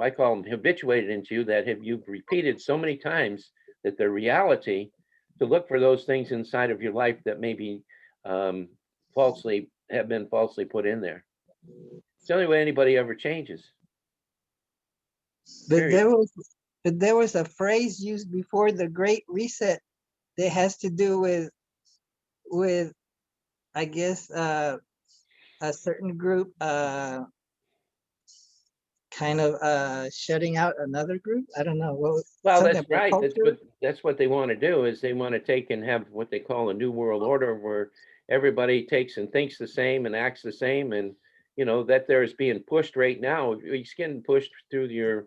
I call them habituated into you, that you've repeated so many times that they're reality, to look for those things inside of your life that maybe have been falsely put in there. It's the only way anybody ever changes. But Period. there was a phrase used before the Great Reset that has to do with I guess a certain group kind of shutting out another group. I don't know what Well, something that's about right. culture. That's what they want to do, is they want to take and have what they call a new world order, where everybody takes and thinks the same and acts the same, and that there is being pushed right now. It's getting pushed through your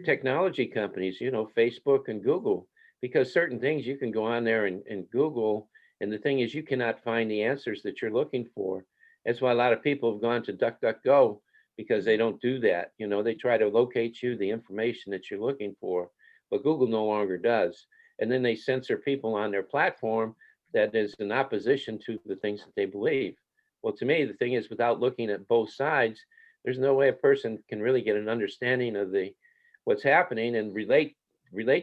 technology companies, Facebook and Google, because certain things you can go on there and Google, and the thing is, you cannot find the answers that you're looking for. That's why a lot of people have gone to DuckDuckGo, because they don't do that. They try to locate you the information that you're looking for, but Google no longer does. And then they censor people on their platform that is in opposition to the things that they believe. Well, to me, the thing is, without looking at both sides, there's no way a person can really get an understanding of what's happening and relate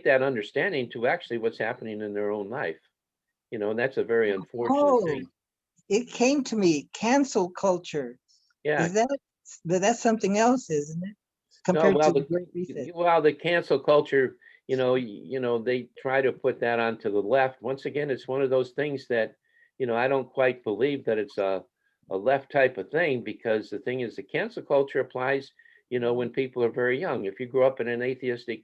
that understanding to actually what's happening in their own life. And that's a very unfortunate Oh, thing. it came to me. Cancel culture. Yeah. Is that's something else, isn't it? No, Compared well, to the Great Reset. the cancel culture, they try to put that onto the left. Once again, it's one of those things that, I don't quite believe that it's a left type of thing, because the thing is, the cancel culture applies, when people are very young. If you grow up in an atheistic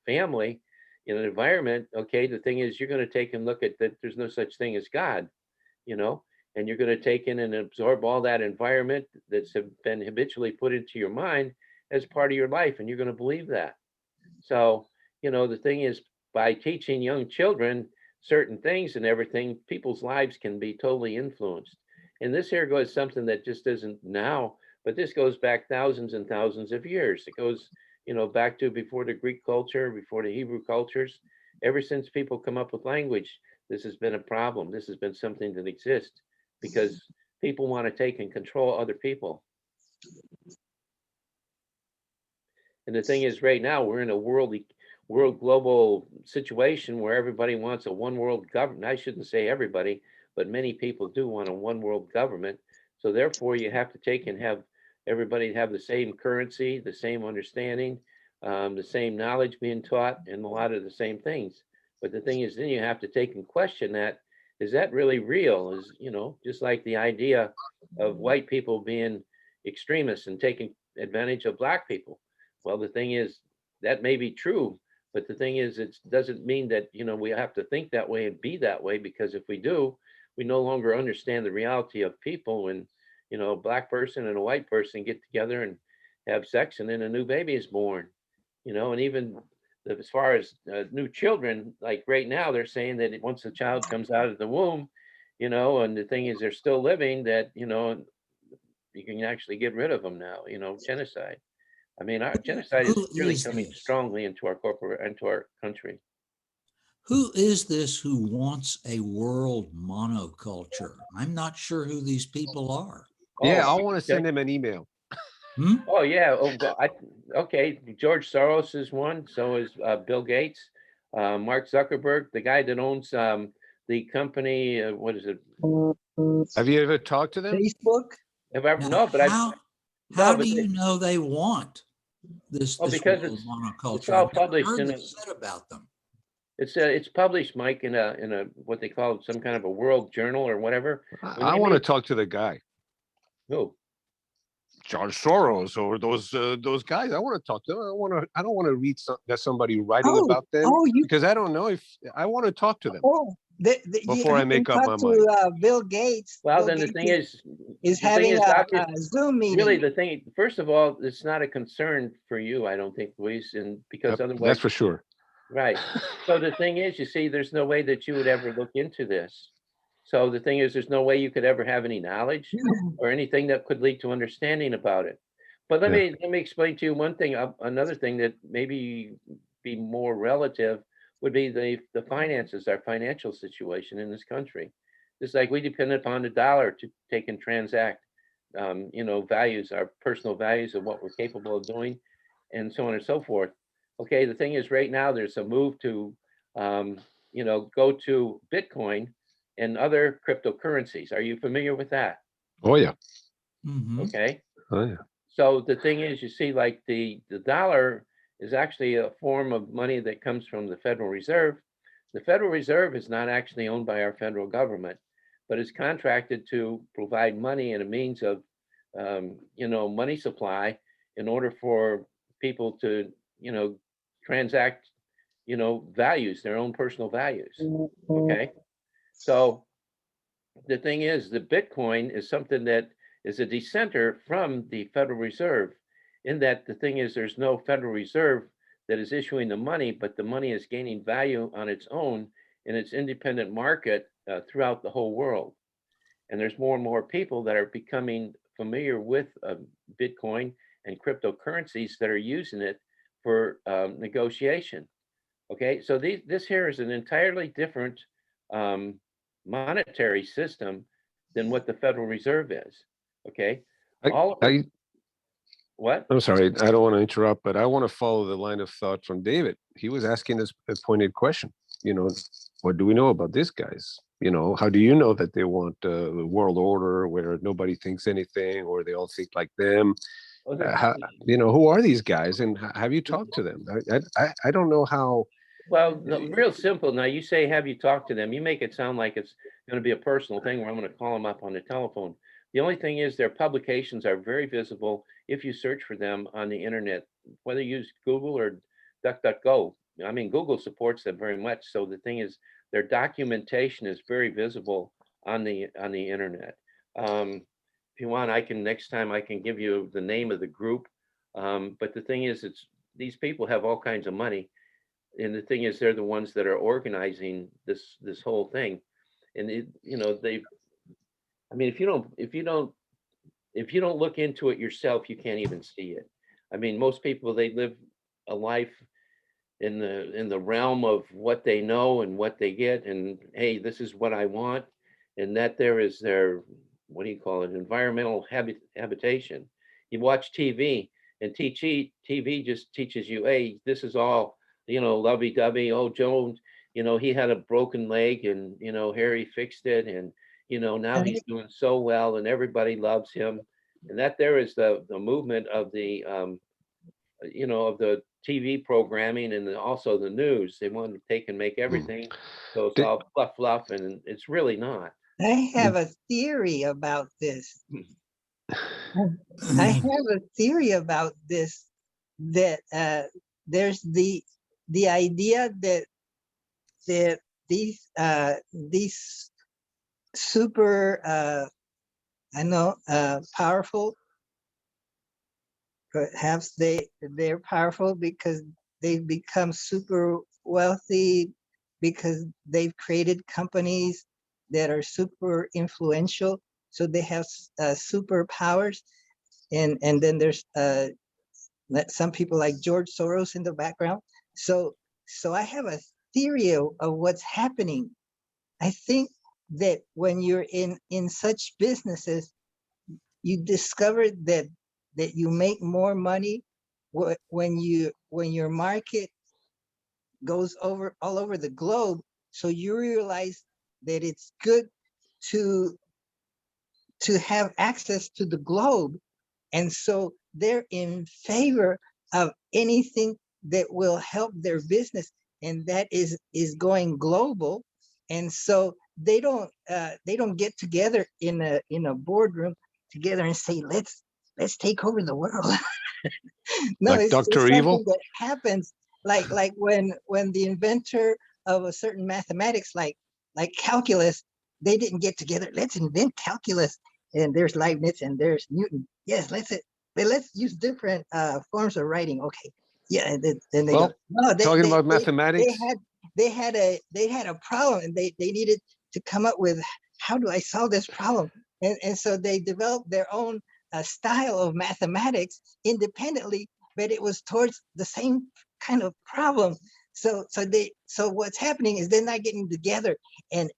family, in an environment, okay, the thing is, you're going to take and look at that. There's no such thing as God. and you're going to take in and absorb all that environment that's been habitually put into your mind as part of your life, and you're going to believe that. So, the thing is, by teaching young children certain things and everything, people's lives can be totally influenced. And this here goes something that just isn't now, but this goes back thousands and thousands of years. It goes, back to before the Greek culture, before the Hebrew cultures. Ever since people come up with language, this has been a problem. This has been something that exists because people want to take and control other people. And the thing is, right now, we're in a world global situation where everybody wants a one world government. I shouldn't say everybody, but many people do want a one world government. So therefore, you have to take and have everybody have the same currency, the same understanding, the same knowledge being taught, and a lot of the same things. But the thing is, then you have to take and question that. Is that really real? Is, just like the idea of white people being extremists and taking advantage of black people. Well, the thing is, that may be true, but the thing is, it doesn't mean that, we have to think that way and be that way, because if we do, we no longer understand the reality of people when, a black person and a white person get together and have sex, and then a new baby is born, and even as far as new children, like right now, they're saying that once the child comes out of the womb, and the thing is, they're still living, that, you can actually get rid of them now, genocide. I mean, our genocide is Who really is coming this? strongly into our country. Who is this who wants a world monoculture? I'm not sure who these people are. Yeah, I Oh, want to okay. send him an email. Hmm? Oh, yeah. Oh, well, okay. George Soros is one. So is Bill Gates, Mark Zuckerberg, the guy that owns the company. What is it? Have you ever talked to them? Facebook. Have I ever? Now, No, but how no, do but you know they want this because world it's monoculture? all I've never published heard in this said about them. it's published, Mike, in a what they call some kind of a world journal or whatever. When I they want to made talk to the guy, who? George Soros, or those guys. I want to talk to them. I don't want to read somebody writing Oh, about them, oh, you. because I don't know if I want to talk to them Oh, before I you can make up talk my to mind. Bill Gates. Well, Bill then the Gates thing is the thing having is, a Zoom really, meeting. the thing, first of all, it's not a concern for you, I don't think, Luis, and because That's otherwise, for sure. right. So the thing is, you see, there's no way that you would ever look into this. So the thing is, there's no way you could ever have any knowledge or anything that could lead to understanding about it. But let Yeah. me explain to you one thing, another thing that maybe be more relative would be the finances, our financial situation in this country. It's like we depend upon the dollar to take and transact, values, our personal values of what we're capable of doing, and so on and so forth. Okay, the thing is, right now there's a move to, go to Bitcoin and other cryptocurrencies. Are you familiar with that? Oh yeah. Mhm. Okay. Oh yeah. So the thing is, you see, like the dollar is actually a form of money that comes from the Federal Reserve. The Federal Reserve is not actually owned by our federal government, but is contracted to provide money and a means of, money supply in order for people to, transact, values, their own personal values. Okay. So the thing is, the Bitcoin is something that is a dissenter from the Federal Reserve, in that the thing is, there's no Federal Reserve that is issuing the money, but the money is gaining value on its own in its independent market throughout the whole world. And there's more and more people that are becoming familiar with Bitcoin and cryptocurrencies that are using it for negotiation. Okay, so this here is an entirely different um, monetary system than what the Federal Reserve is. Okay, I, all of it, I what? I'm sorry. I don't want to interrupt, but I want to follow the line of thought from David. He was asking this a pointed question. What do we know about these guys? How do you know that they want the world order where nobody thinks anything, or they all think like them? Oh, Who are these guys, and have you talked to them? I don't know how. well, no, real simple. Now you say, have you talked to them? You make it sound like it's going to be a personal thing where I'm going to call them up on the telephone. The only thing is their publications are very visible if you search for them on the internet, whether you use Google or DuckDuckGo. I mean, Google supports them very much. So the thing is, their documentation is very visible on the internet. If you want, next time I can give you the name of the group. But the thing is, these people have all kinds of money, and the thing is, they're the ones that are organizing this whole thing. And I mean, if you don't look into it yourself, you can't even see it. I mean, most people, they live a life in the realm of what they know and what they get, and hey, this is what I want, and that there is their, what do you call it, environmental habitation. You watch TV, and TV just teaches you, hey, this is all, lovey-dovey. Oh, Joe, he had a broken leg, and Harry fixed it, and now he's doing so well, and everybody loves him. And that there is the movement of the of the TV programming, and also the news. They want to take and make everything so it's all fluff, and it's really not. I have a theory about this. I have a theory about this, that there's the idea that these super powerful, perhaps they're powerful because they've become super wealthy, because they've created companies that are super influential, so they have superpowers. And then there's some people like George Soros in the background. So I have a theory of what's happening. I think that when you're in such businesses, you discover that you make more money when your market goes all over the globe. So you realize that it's good to have access to the globe, and so they're in favor of anything that will help their business, and that is going global. And so they don't get together in a boardroom together and say, let's take over the world. No, Like it's Dr. something Evil? that happens, like when the inventor of a certain mathematics, like calculus, they didn't get together, let's invent calculus, and there's Leibniz and there's Newton. Yes, let's use different forms of writing. Okay, yeah, and then they Well, go, no, talking about mathematics. they had a problem, and they needed to come up with, how do I solve this problem? And so they developed their own style of mathematics independently, but it was towards the same kind of problem. So what's happening is they're not getting together and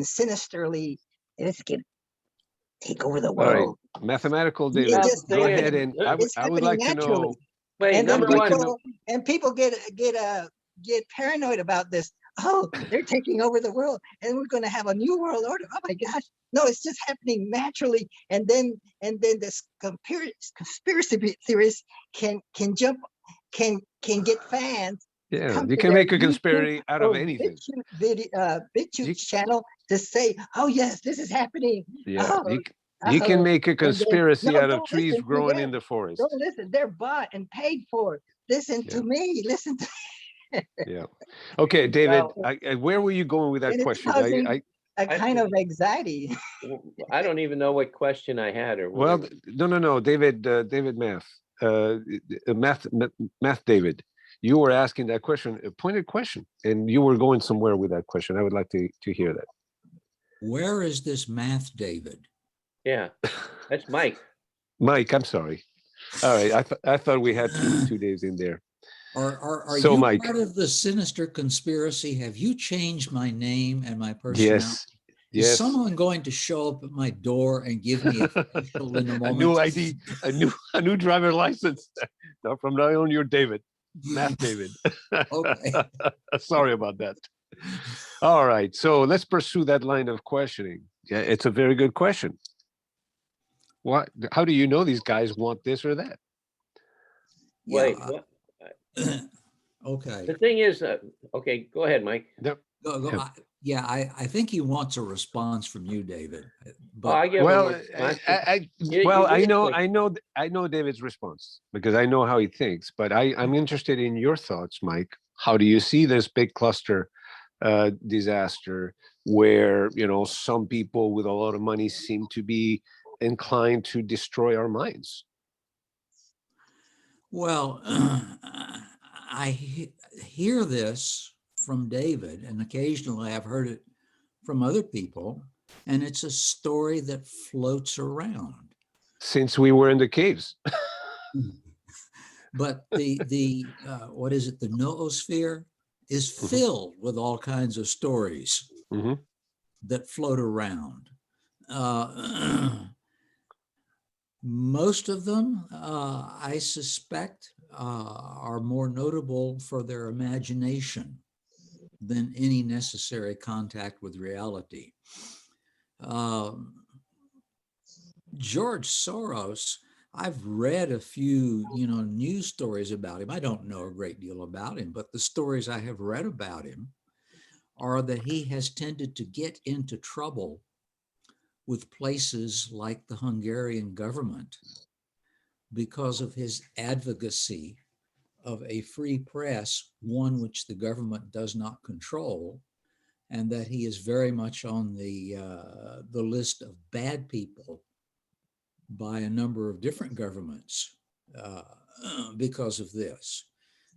sinisterly, let's take over the All right, world. mathematical It David, just go David, ahead, and it's I would happening like to naturally. know. Wait, And then number one, people get paranoid about this. Oh, they're taking over the world, and we're going to have a new world order. Oh my gosh! No, it's just happening naturally. And then this conspiracy theorists can jump, can get fans. Yeah, Come you to can their make a YouTube conspiracy out of or anything. BitChute channel to say, "Oh yes, this is happening." Yeah, Oh, you can make a and then, conspiracy no, out of don't trees listen to growing them. in the forest. Don't listen. They're bought and paid for. Listen Yeah. to me. Listen to. Yeah. Okay, David, So, where were you going with that and it's question? causing a I kind of anxiety. I don't even know what question I had or Well, whatever. no, David, David Math David, you were asking that question, a pointed question, and you were going somewhere with that question. I would like to hear that. Where is this Math David? Yeah, that's Mike. Mike, I'm sorry. All right, I thought we had two days in there. Are So, you Mike, part of the sinister conspiracy? Have you changed my name and my personality? yes, Is someone going to show up at my door and give me a facial in a a moment? new ID, a new driver license. Now, from now on, you're David, Math David. Okay. Sorry about that. All right, so let's pursue that line of questioning. Yeah, it's a very good question. What? How do you know these guys want this or that? Wait, Yeah. what? Okay. The thing is, okay, go ahead, Mike. Yep. Go. Yeah, I think he wants a response from you, David. But I give Well, him a response. I know David's response because I know how he thinks, but I'm interested in your thoughts, Mike. How do you see this big cluster disaster where, you know, some people with a lot of money seem to be inclined to destroy our minds. Well, hear this from David, and occasionally I've heard it from other people, and it's a story that floats around. Since we were in the caves. But the what is it? The noosphere is filled with all kinds of stories that float around. Most of them, I suspect, are more notable for their imagination than any necessary contact with reality. George Soros, I've read a few, news stories about him. I don't know a great deal about him, but the stories I have read about him are that he has tended to get into trouble with places like the Hungarian government because of his advocacy of a free press, one which the government does not control, and that he is very much on the list of bad people by a number of different governments because of this.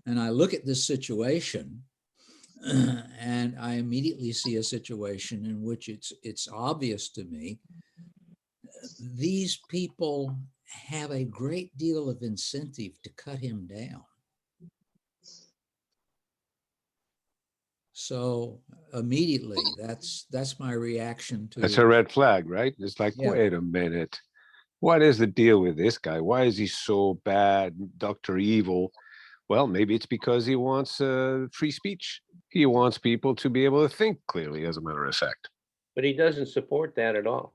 And I look at this situation and I immediately see a situation in which it's obvious to me these people have a great deal of incentive to cut him down. So immediately, that's my reaction to. That's a red flag, right? It's like, Yeah. wait a minute. What is the deal with this guy? Why is he so bad, Dr. Evil? Well, maybe it's because he wants free speech. He wants people to be able to think clearly, as a matter of fact. But he doesn't support that at all.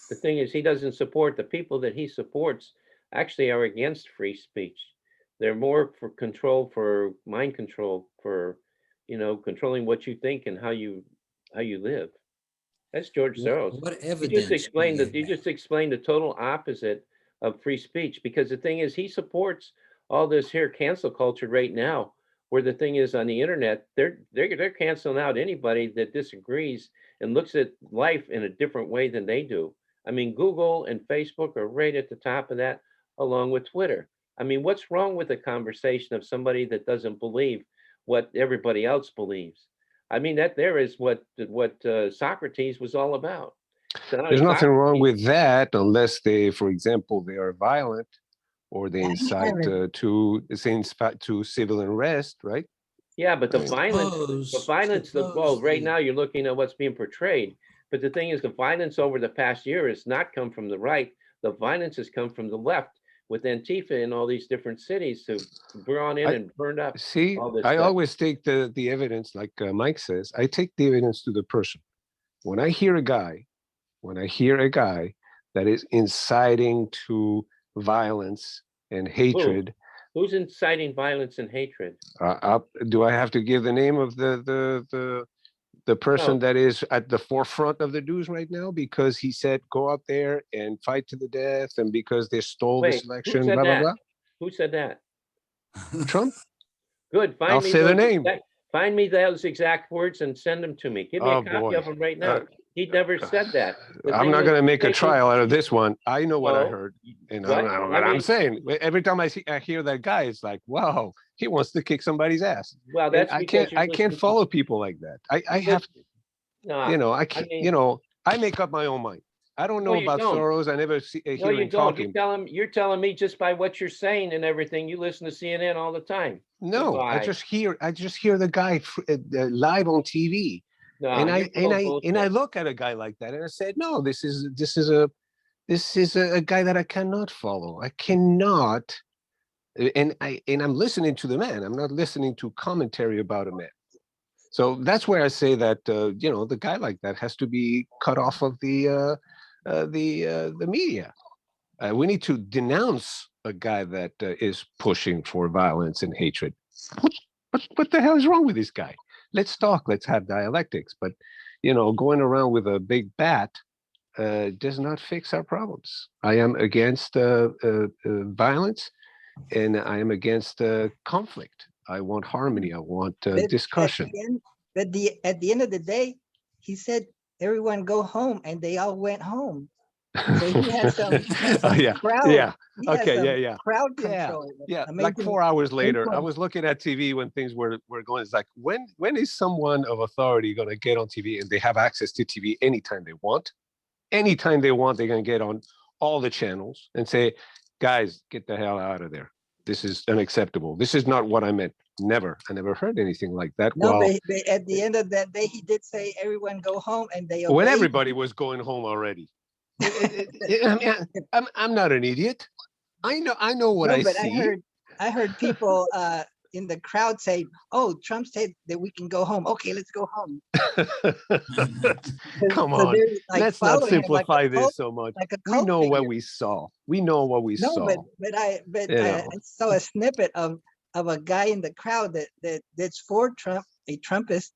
The thing is, he doesn't support the people that he supports actually are against free speech. They're more for control, for mind control, for, controlling what you think and how you live. That's George Soros. What You evidence? just explained that. You just explained the total opposite of free speech, because the thing is, he supports all this here cancel culture right now, where the thing is on the internet, they're canceling out anybody that disagrees and looks at life in a different way than they do. I mean, Google and Facebook are right at the top of that, along with Twitter. I mean, what's wrong with a conversation of somebody that doesn't believe what everybody else believes? I mean, that there is what Socrates was all about. So there's nothing wrong with that, unless they, for example, they are violent or they incite to civil unrest, right? Yeah, but the violence, Suppose right now you're looking at what's being portrayed. But the thing is, the violence over the past year has not come from the right. The violence has come from the left, with Antifa in all these different cities who brought in and burned up. See, all this I stuff. always take the evidence, like Mike says, I take the evidence to the person. When I hear a guy that is inciting to violence and hatred. Who's inciting violence and hatred? Do I have to give the name of the person that is at the forefront of the news right now, because he said go out there and fight to the death, and because they stole this election, blah, blah, blah? Who said that? Trump? Good. I'll say the name. Find me those exact words and send them to me. Give me a copy of them right now. He never said that. I'm not going to make a trial out of this one. I know what I heard, and I know what I'm saying. Every time I hear that guy, it's like, wow, he wants to kick somebody's ass. Well, that's I can't follow people like that. I have, I can't, I make up my own mind. I don't know about Soros. I never hear him talking. You're telling me just by what you're saying and everything. You listen to CNN all the time. No, goodbye. I just hear the guy live on TV. No, and I look at a guy like that and I said, no, this is a guy that I cannot follow. I cannot, and I'm listening to the man. I'm not listening to commentary about a man. So that's where I say that the guy like that has to be cut off of the media. We need to denounce a guy that is pushing for violence and hatred. What the hell is wrong with this guy? Let's talk. Let's have dialectics. But going around with a big bat does not fix our problems. I am against violence, and I am against conflict. I want harmony. I want discussion. At the end of the day, he said, everyone go home, and they all went home. So he had some Oh, yeah, crowd. yeah. He had Okay, some yeah. crowd Yeah, control. yeah. Like Amazing 4 hours later, I influence. was looking at TV when things were going. It's like, when is someone of authority going to get on TV and they have access to TV anytime they want? Anytime they want, they're going to get on all the channels and say, guys, get the hell out of there. This is unacceptable. This is not what I meant. Never. I never heard anything like that. No, Well, but at the end of that day, he did say, everyone go home, and they when obeyed. everybody was going home already. I mean, I'm not an idiot. I know what No, I but see. I heard people in the crowd say, "Oh, Trump said that we can go home. Okay, let's go home." Come So on, they're like let's not following him like a simplify cult, this so much. like a We cult know what figure. we saw. We know what we No, saw. but You I know. saw a snippet of a guy in the crowd that's for Trump, a Trumpist,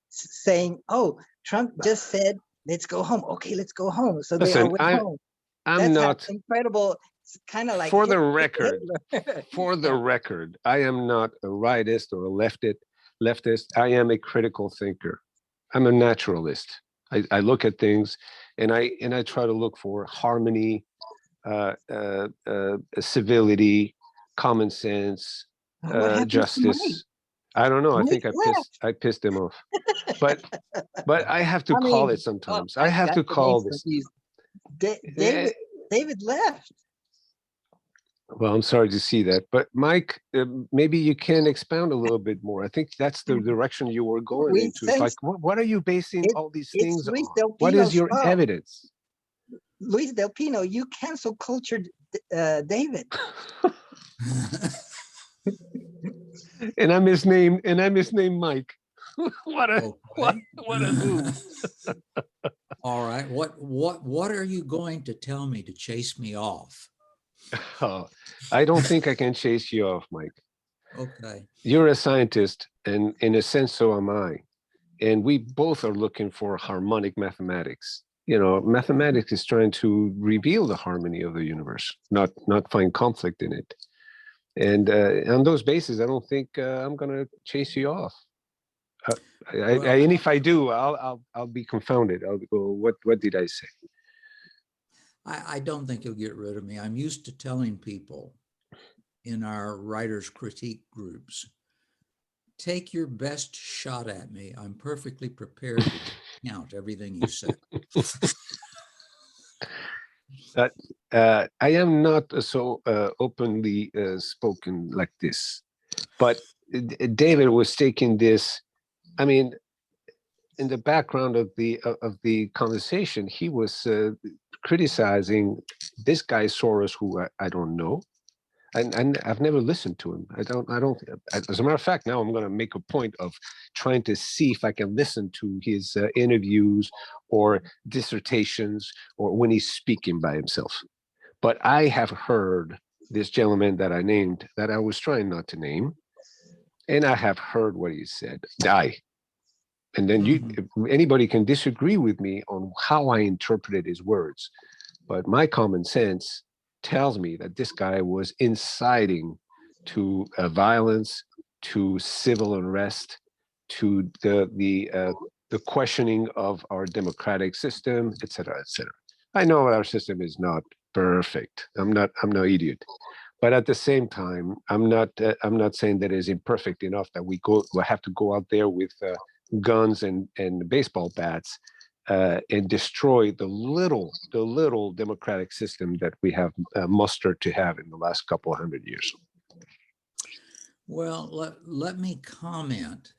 saying, "Oh, Trump just said let's go home. Okay, let's go home." So they all Listen, went home. I'm That's how not. incredible. It's kind of like For the record, Hitler. for the Yeah. record, I am not a rightist or a leftist. I am a critical thinker. I'm a naturalist. I look at things, and I try to look for harmony, civility, common sense, What happens to Mike? justice. I don't know. I think Mike left. I pissed him off. But I have to I call mean, it sometimes. oh, I have got to the call names this. confused. Eh, David left. Well, I'm sorry to see that, but Mike, maybe you can expound a little bit more. I think that's the direction you were going We into. It's like, sense what are you basing it. all these It's things Luis on? Del What is Pino's your fault. evidence? Luis Del Pino, you cancel cultured David. And I misnamed Mike. What a Okay. what a move. All right. What are you going to tell me to chase me off? Oh, I don't think I can chase you off, Mike. Okay. You're a scientist, and in a sense, so am I. And we both are looking for harmonic mathematics. You know, mathematics is trying to reveal the harmony of the universe, not find conflict in it. And on those bases, I don't think I'm going to chase you off. And if I do, I'll be confounded. I'll go, what did I say? I don't think you'll get rid of me. I'm used to telling people in our writers' critique groups, take your best shot at me. I'm perfectly prepared to count everything you say. I am not so openly spoken like this, but David was taking this. I mean, in the background of the conversation, he was criticizing this guy Soros, who I don't know, and I've never listened to him. I don't. As a matter of fact, now I'm going to make a point of trying to see if I can listen to his interviews or dissertations or when he's speaking by himself. But I have heard this gentleman that I named, that I was trying not to name, and I have heard what he said. And then anybody can disagree with me on how I interpreted his words, but my common sense tells me that this guy was inciting to violence, to civil unrest, to the questioning of our democratic system, et cetera, et cetera. I know our system is not perfect. I'm no idiot, but at the same time, I'm not saying that it's imperfect enough that we have to go out there with guns and baseball bats and destroy the little democratic system that we have mustered to have in the last couple of 100 years. Well, let me comment,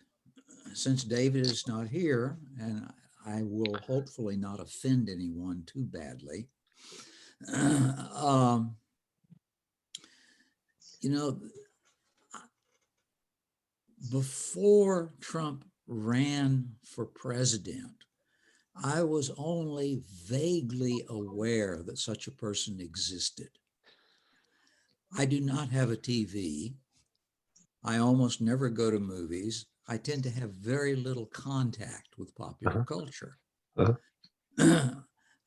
since David is not here, and I will hopefully not offend anyone too badly. You know, before Trump ran for president, I was only vaguely aware that such a person existed. I do not have a TV. I almost never go to movies. I tend to have very little contact with popular culture.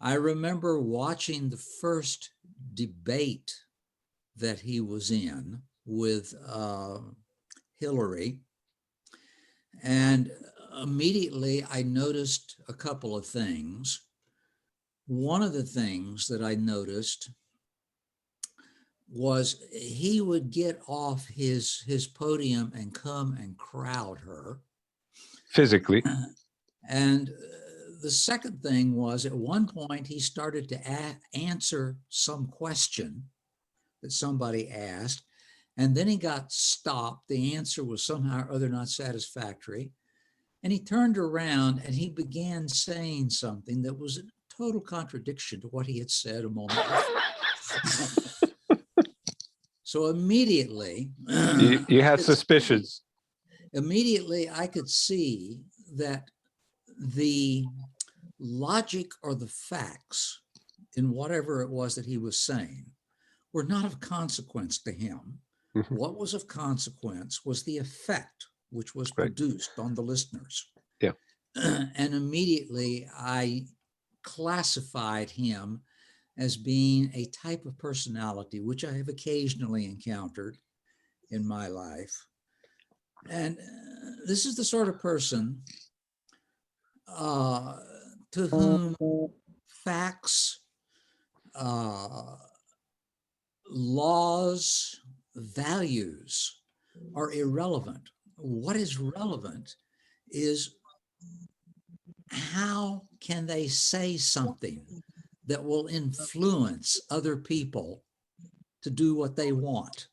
I remember watching the first debate that he was in with Hillary, and immediately I noticed a couple of things. One of the things that I noticed was he would get off his podium and come and crowd her. Physically. And the second thing was, at one point he started to answer some question that somebody asked, and then he got stopped. The answer was somehow or other not satisfactory. And he turned around and he began saying something that was a total contradiction to what he had said a moment before. So immediately, You had suspicions. Immediately I could see that the logic or the facts in whatever it was that he was saying were not of consequence to him. Mhm. What was of consequence was the effect which was Right. produced on the listeners. Yeah. And immediately I classified him as being a type of personality which I have occasionally encountered in my life. And this is the sort of person to whom facts, laws, values are irrelevant. What is relevant is how can they say something that will influence other people to do what they want.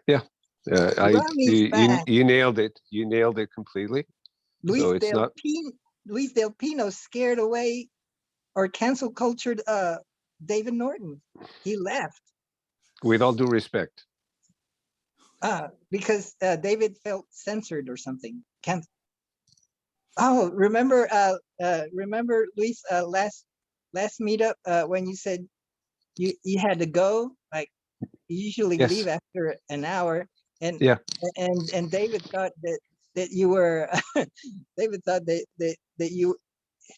You nailed it. You nailed it completely. So it's not. Luis Del Pino scared away or cancel cultured David Norton. He left. With all due respect. Because David felt censored or something. Oh, remember Luis, last meetup when you said you had to go, like you usually Yes. leave after an hour, and Yeah. and David thought that you were David thought that you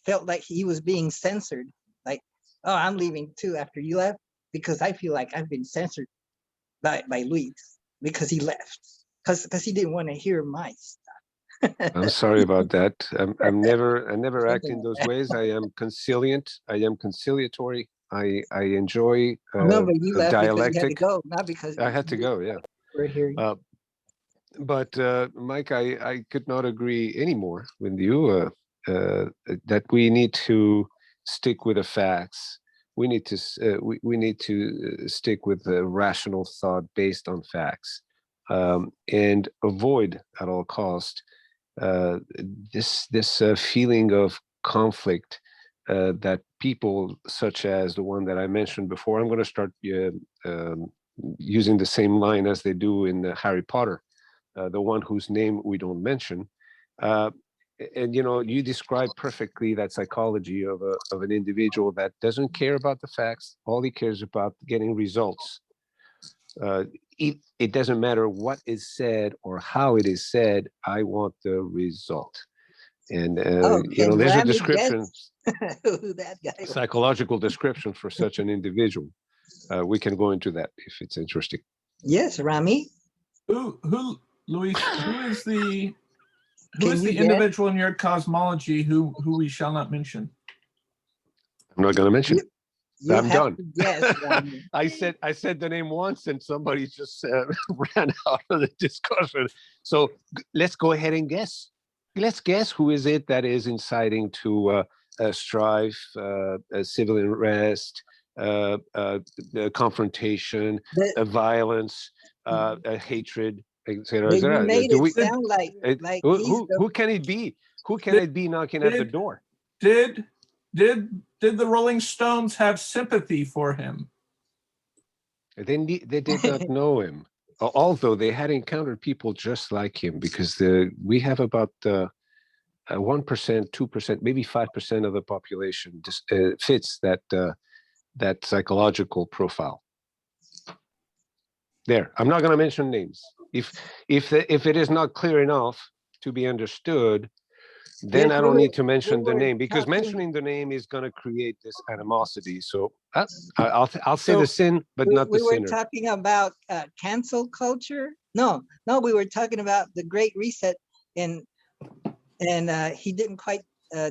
felt like he was being censored, like, oh, I'm leaving too after you left because I feel like I've been censored by Luis because he left because he didn't want to hear my stuff. I'm sorry about that. I never act in Something those like that. ways. I am conciliant. I am conciliatory. I enjoy No, but you left because you had to dialectic. go, not because I had to go, yeah. we're here. But Mike, I could not agree anymore with you that we need to stick with the facts. We need to stick with the rational thought based on facts, and avoid at all cost this feeling of conflict that people such as the one that I mentioned before. I'm going to start using the same line as they do in Harry Potter. The one whose name we don't mention, and you describe perfectly that psychology of an individual that doesn't care about the facts. All he cares about getting results. It doesn't matter what is said or how it is said. I want the result. And there's a description, who that guy was. psychological description for such an individual. We can go into that if it's interesting. Yes, Rami. Luis, who is the Can you guess? individual in your cosmology who we shall not mention? I'm not going to mention. You I'm have done. to guess, Rami. I said the name once and somebody just ran out of the discussion. So let's go ahead and guess. Let's guess who is it that is inciting to strife, civil unrest, confrontation, violence, hatred, etc. But you made it sound like Who can it be? Who can it be knocking at the door? Did the Rolling Stones have sympathy for him? They did not know him, although they had encountered people just like him, because we have about 1%, 2%, maybe 5% of the population fits that psychological profile. There, I'm not going to mention names. If it is not clear enough to be understood, then Yes, I don't need to mention the were name, because talking- mentioning the name is going to create this animosity. So I'll say the sin, but not the we were sinner. talking about cancel culture. No, we were talking about the Great Reset and he didn't quite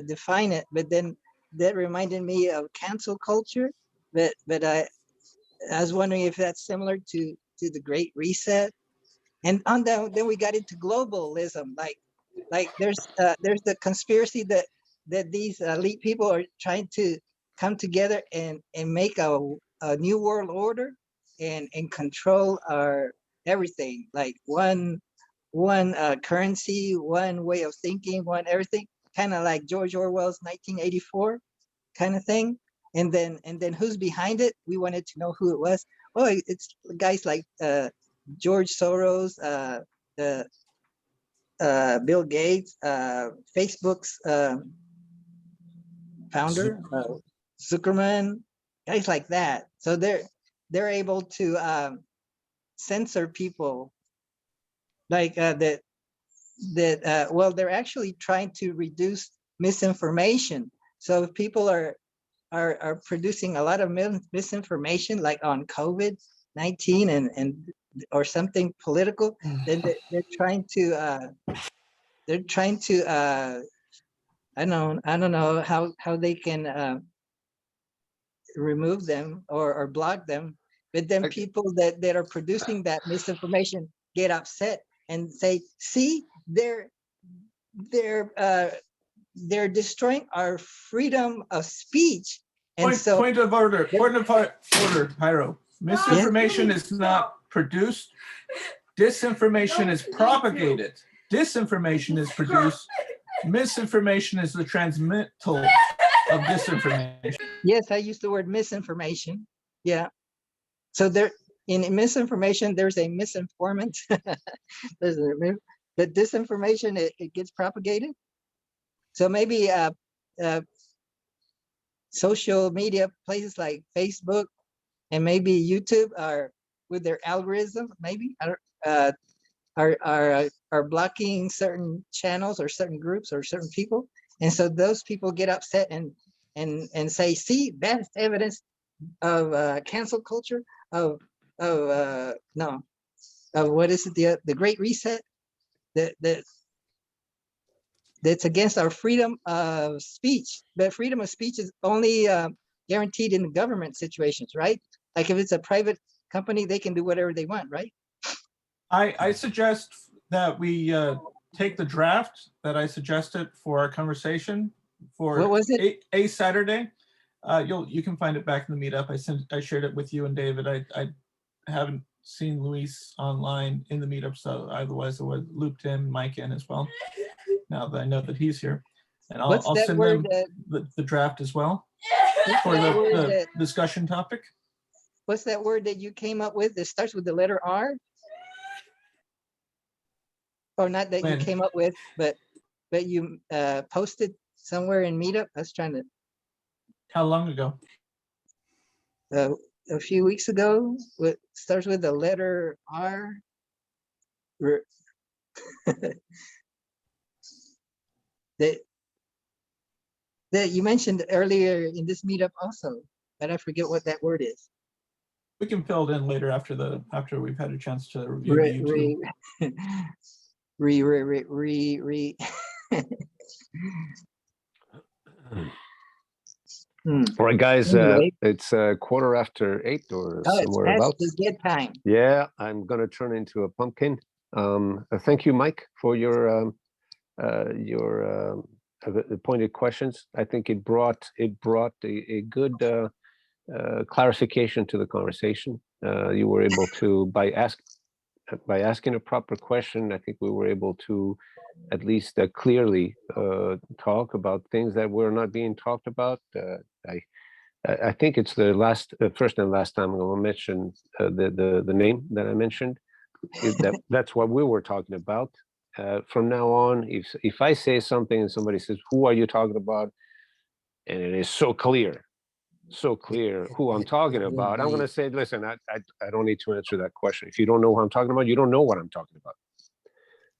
define it, but then that reminded me of cancel culture. But I was wondering if that's similar to the Great Reset. And on that, then we got into globalism. Like there's the conspiracy that these elite people are trying to come together and make a new world order and control our everything. Like one currency, one way of thinking, one everything. Kind of like George Orwell's 1984 kind of thing. And then who's behind it? We wanted to know who it was. Oh, it's guys like George Soros, the Bill Gates, Facebook's founder, Zuckerman, guys like that. So they're able to censor people like that. Well, they're actually trying to reduce misinformation. So if people are producing a lot of misinformation, like on COVID-19 and or something political, then they're trying to I don't know how they can remove them or block them. But then people that are producing that misinformation get upset and say, see, they're destroying our freedom of speech. And Point of order, Pyro. Misinformation is not produced. Disinformation is propagated. Disinformation is produced. Misinformation is the transmittal of disinformation. Yes, I use the word misinformation. Yeah. So there, in misinformation, there's a misinformant. But disinformation, it gets propagated. So maybe social media places like Facebook and maybe YouTube are with their algorithm, maybe are blocking certain channels or certain groups or certain people, and so those people get upset and say, see, that's evidence of cancel culture, of what is it, the Great Reset, that's against our freedom of speech. But freedom of speech is only guaranteed in the government situations, right? Like if it's a private company, they can do whatever they want, right? I suggest that we take the draft that I suggested for our conversation for What was it? a Saturday. You can find it back in the meetup. I shared it with you and David. I haven't seen Luis online in the meetup, so otherwise I would looped in Mike in as well. Now that I know that he's here, and I'll send them the draft as well for the discussion topic. What's that word that you came up with that starts with the letter R? Or not that you came up with, but you posted somewhere in meetup. I was trying to. How long ago? A few weeks ago. What starts with the letter R? that you mentioned earlier in this meetup also, but I forget what that word is. We can fill it in later after we've had a chance to review the YouTube. All right, guys, Anyway. it's 8:15 or somewhere about. It's good time. Yeah, I'm gonna turn into a pumpkin. Thank you, Mike, for your pointed questions. I think it brought a good clarification to the conversation. You were able to, by asking a proper question, I think we were able to at least clearly talk about things that were not being talked about. I think it's the first and last time I'm going to mention the name that I mentioned. That's what we were talking about. From now on, if I say something and somebody says, "Who are you talking about?" and it is so clear who I'm talking about, I'm going to say, "Listen, I don't need to answer that question. If you don't know who I'm talking about, you don't know what I'm talking about."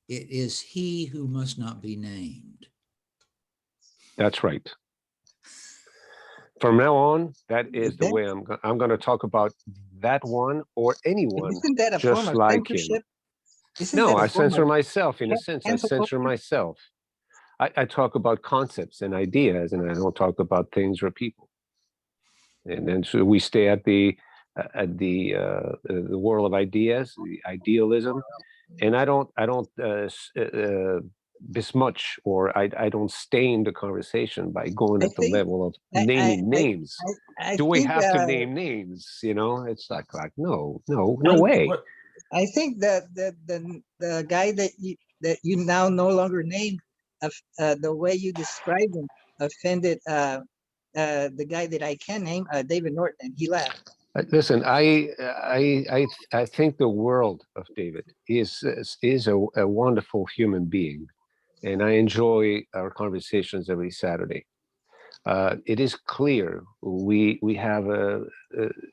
It is he who must not be named. That's right. From now on, that is the way I'm going to talk about that one or anyone. Isn't that a just form of like censorship? him. Isn't No, that a I form censor of myself. In a sense, I cancel censor culture? myself. I talk about concepts and ideas, and I don't talk about things or people. And then so we stay at the world of ideas, the idealism, and I don't besmudge, or I don't stain the conversation by going I at the think level of I I naming I, names. I Do we think have to name names? You know, it's like no, no, no What, way. what, I think that the guy that you now no longer name, the way you described him offended the guy that I can name, David Norton, and he laughed. Listen, I think the world of David is a wonderful human being, and I enjoy our conversations every Saturday. It is clear we have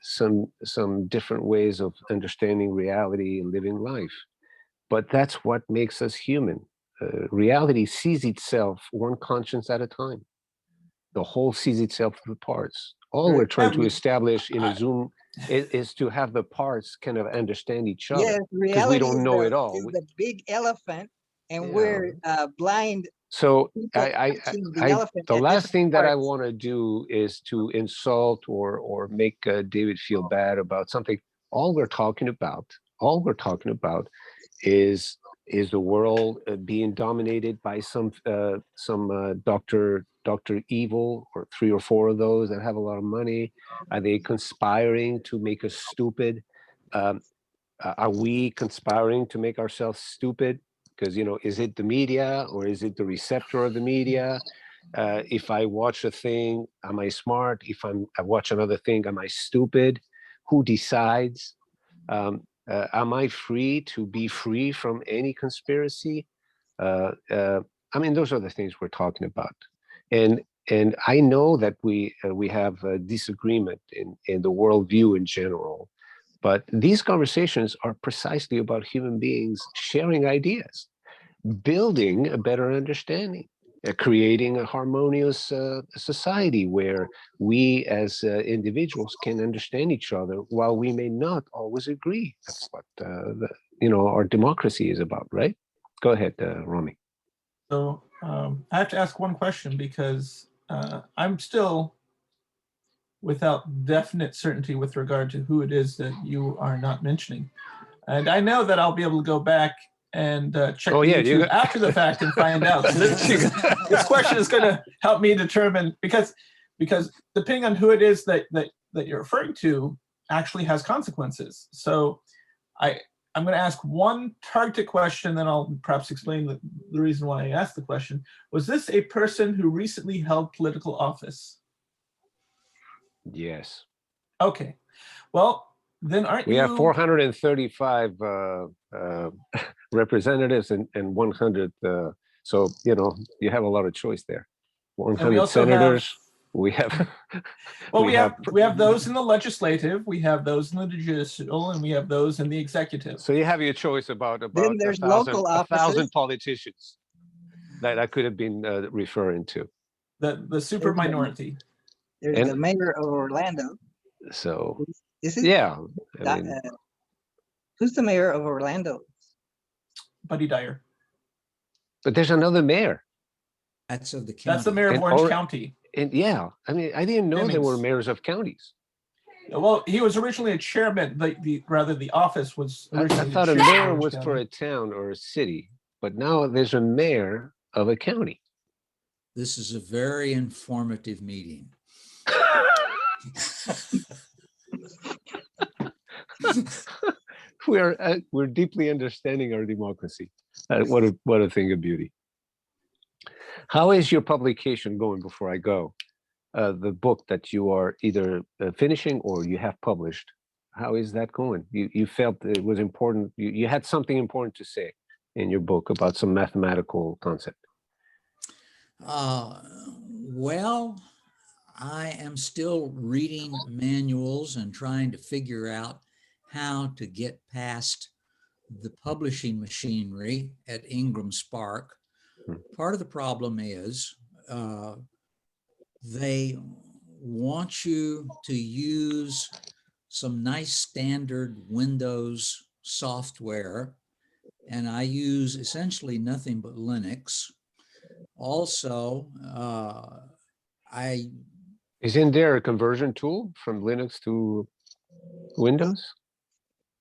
some different ways of understanding reality and living life, but that's what makes us human. Reality sees itself one conscience at a time. The whole sees itself through parts. All we're trying to establish in a Zoom is to have the parts kind of understand each Yes, other, because we reality don't know it all. is the big elephant, and Yeah. we're blind So people watching the elephant the at last different thing that I parts. want to do is to insult or make David feel bad about something. All we're talking about is the world being dominated by some Dr. Evil, or 3 or 4 of those that have a lot of money? Are they conspiring to make us stupid? Um, are we conspiring to make ourselves stupid? Because, is it the media or is it the receptor of the media? If I watch a thing, am I smart? If I watch another thing, am I stupid? Who decides? Am I free to be free from any conspiracy? I mean, those are the things we're talking about. And I know that we have a disagreement in the worldview in general, but these conversations are precisely about human beings sharing ideas, building a better understanding, creating a harmonious society where we as individuals can understand each other while we may not always agree. That's what our democracy is about, right? Go ahead, Romy. so I have to ask one question, because I'm still without definite certainty with regard to who it is that you are not mentioning. And I know that I'll be able to go back and check Oh, the yeah, YouTube after the fact and find out. So this question is going to help me determine, because depending on who it is that you're referring to actually has consequences. So I'm going to ask one targeted question, then I'll perhaps explain the reason why I asked the question. Was this a person who recently held political office? Yes. Okay. Well, then aren't We you... have 435 representatives and 100. So, you have a lot of choice there. 100 senators. We have. Well, we have those in the legislative, we have those in the judicial, and we have those in the executive. So you have your choice about Then there's local offices. 1,000 politicians that I could have been referring to. The super minority. There's the mayor of Orlando. So is it? Yeah, who's the mayor of Orlando? Buddy Dyer. But there's another mayor. That's of the county. That's the mayor of Orange County. And yeah, I mean, I didn't know there were mayors of counties. Well, he was originally a chairman. The office was originally. I thought a mayor was for a town or a city, but now there's a mayor of a county. This is a very informative meeting. We're deeply understanding our democracy. What a thing of beauty. How is your publication going before I go? The book that you are either finishing or you have published, how is that going? You felt it was important. You had something important to say in your book about some mathematical concept. Well, I am still reading manuals and trying to figure out how to get past the publishing machinery at Ingram Spark. Part of the problem is they want you to use some nice standard Windows software, and I use essentially nothing but Linux. Also, Isn't there a conversion tool from Linux to Windows?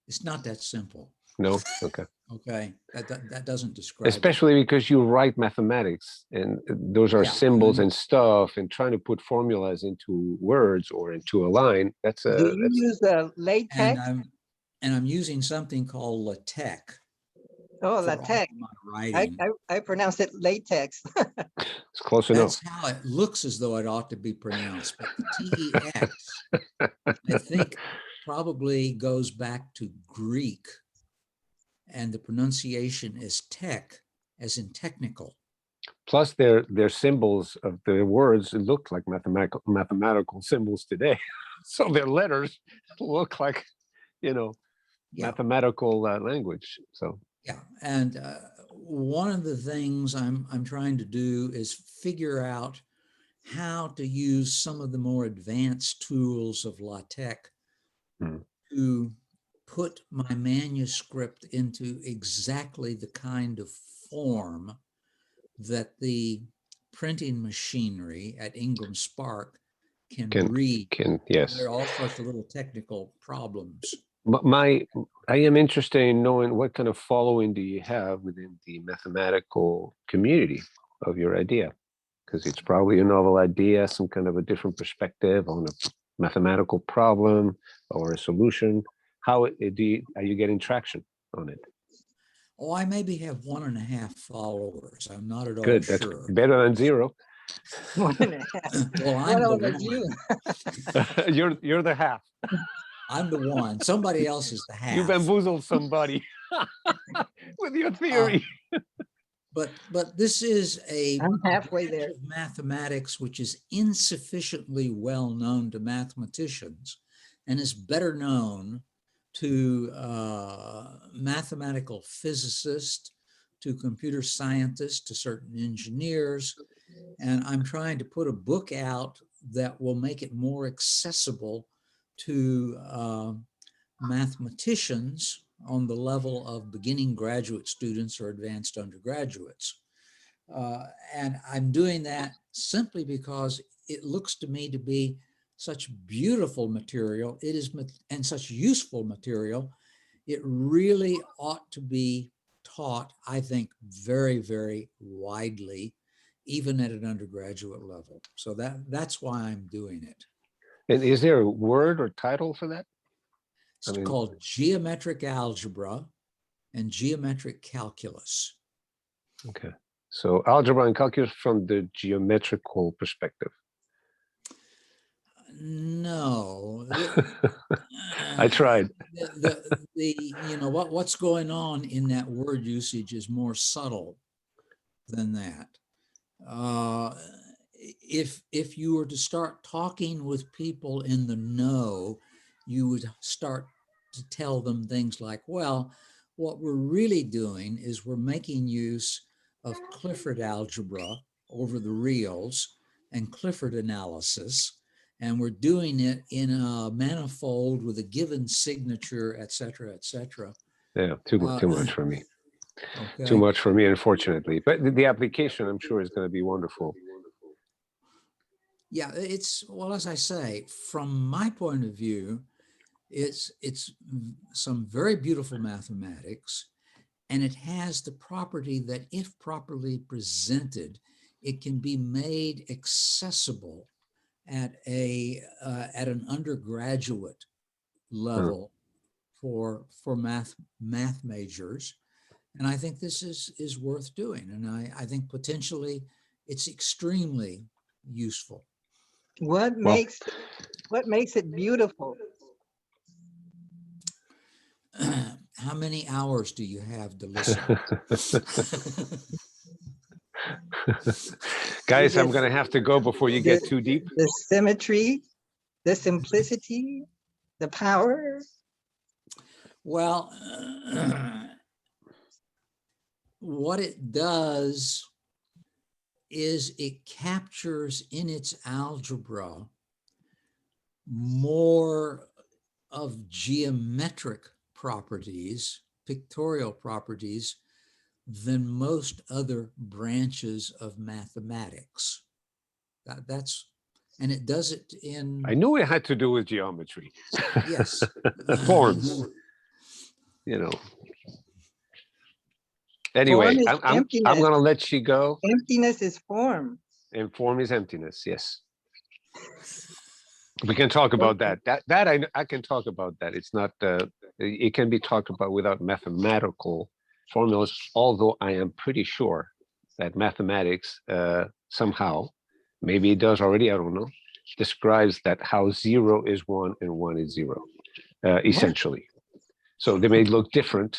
it's not that simple. No, okay. Okay, that doesn't describe it. Especially because you write mathematics, and those are Yeah, symbols and stuff, and trying to put formulas into words or into a line. That's Do you use the latex? And I'm using something called LaTeX Oh, for all latex. my writing. I pronounce it latex. it's close enough. That's how it looks as though it ought to be pronounced, but the TEX, I think, probably goes back to Greek, and the pronunciation is tech, as in technical. Plus, their symbols of the words look like mathematical symbols today. So their letters look like, Yeah. mathematical language. So Yeah, and one of the things I'm trying to do is figure out how to use some of the more advanced tools of LaTeX to put my manuscript into exactly the kind of form that the printing machinery at Ingram Spark can read. yes. There are all sorts of little technical problems. But I am interested in knowing what kind of following do you have within the mathematical community of your idea, because it's probably a novel idea, some kind of a different perspective on a mathematical problem or a solution. How are you getting traction on it? Oh, I maybe have 1.5 followers. I'm not at all Good, that's sure. better than 0. 1.5. Well, What I'm the about one. you? You're the half. I'm the one. Somebody else is the half. You bamboozled somebody with your theory. But this is a I'm halfway branch there. of mathematics which is insufficiently well known to mathematicians and is better known to mathematical physicists, to computer scientists, to certain engineers. And I'm trying to put a book out that will make it more accessible to mathematicians on the level of beginning graduate students or advanced undergraduates. And I'm doing that simply because it looks to me to be such beautiful material. It is, and such useful material. It really ought to be taught, I think, very, very widely, even at an undergraduate level. So that's why I'm doing it. And is there a word or title for that? It's called geometric algebra and geometric calculus. Okay. So algebra and calculus from the geometrical perspective. No. I tried. What's going on in that word usage is more subtle than that. If you were to start talking with people in the know, you would start to tell them things like, well, what we're really doing is we're making use of Clifford algebra over the reals and Clifford analysis, and we're doing it in a manifold with a given signature, et cetera, et cetera. Yeah, too much for me. Okay. Too much for me, unfortunately. But the application, I'm sure, is going to be wonderful. Yeah, well, as I say, from my point of view, it's some very beautiful mathematics, and it has the property that if properly presented, it can be made accessible at an undergraduate level for math majors. And I think this is worth doing. And I think potentially it's extremely useful. What makes it beautiful? How many hours do you have to listen? Guys, I'm going to have to go before you get too deep. The symmetry, the simplicity, the power. Well, what it does is it captures in its algebra more of geometric properties pictorial properties than most other branches of mathematics. And it does it in, I knew it had to do with geometry. yes. Forms, you know. Anyway, Form is I'm emptiness. gonna let you go. Emptiness is form. And form is emptiness. Yes. We can talk about that. That I can talk about that. It's not. It can be talked about without mathematical formulas. Although I am pretty sure that mathematics somehow, maybe it does already. I don't know. Describes that how 0 is 1 and 1 is 0, essentially. So they may look different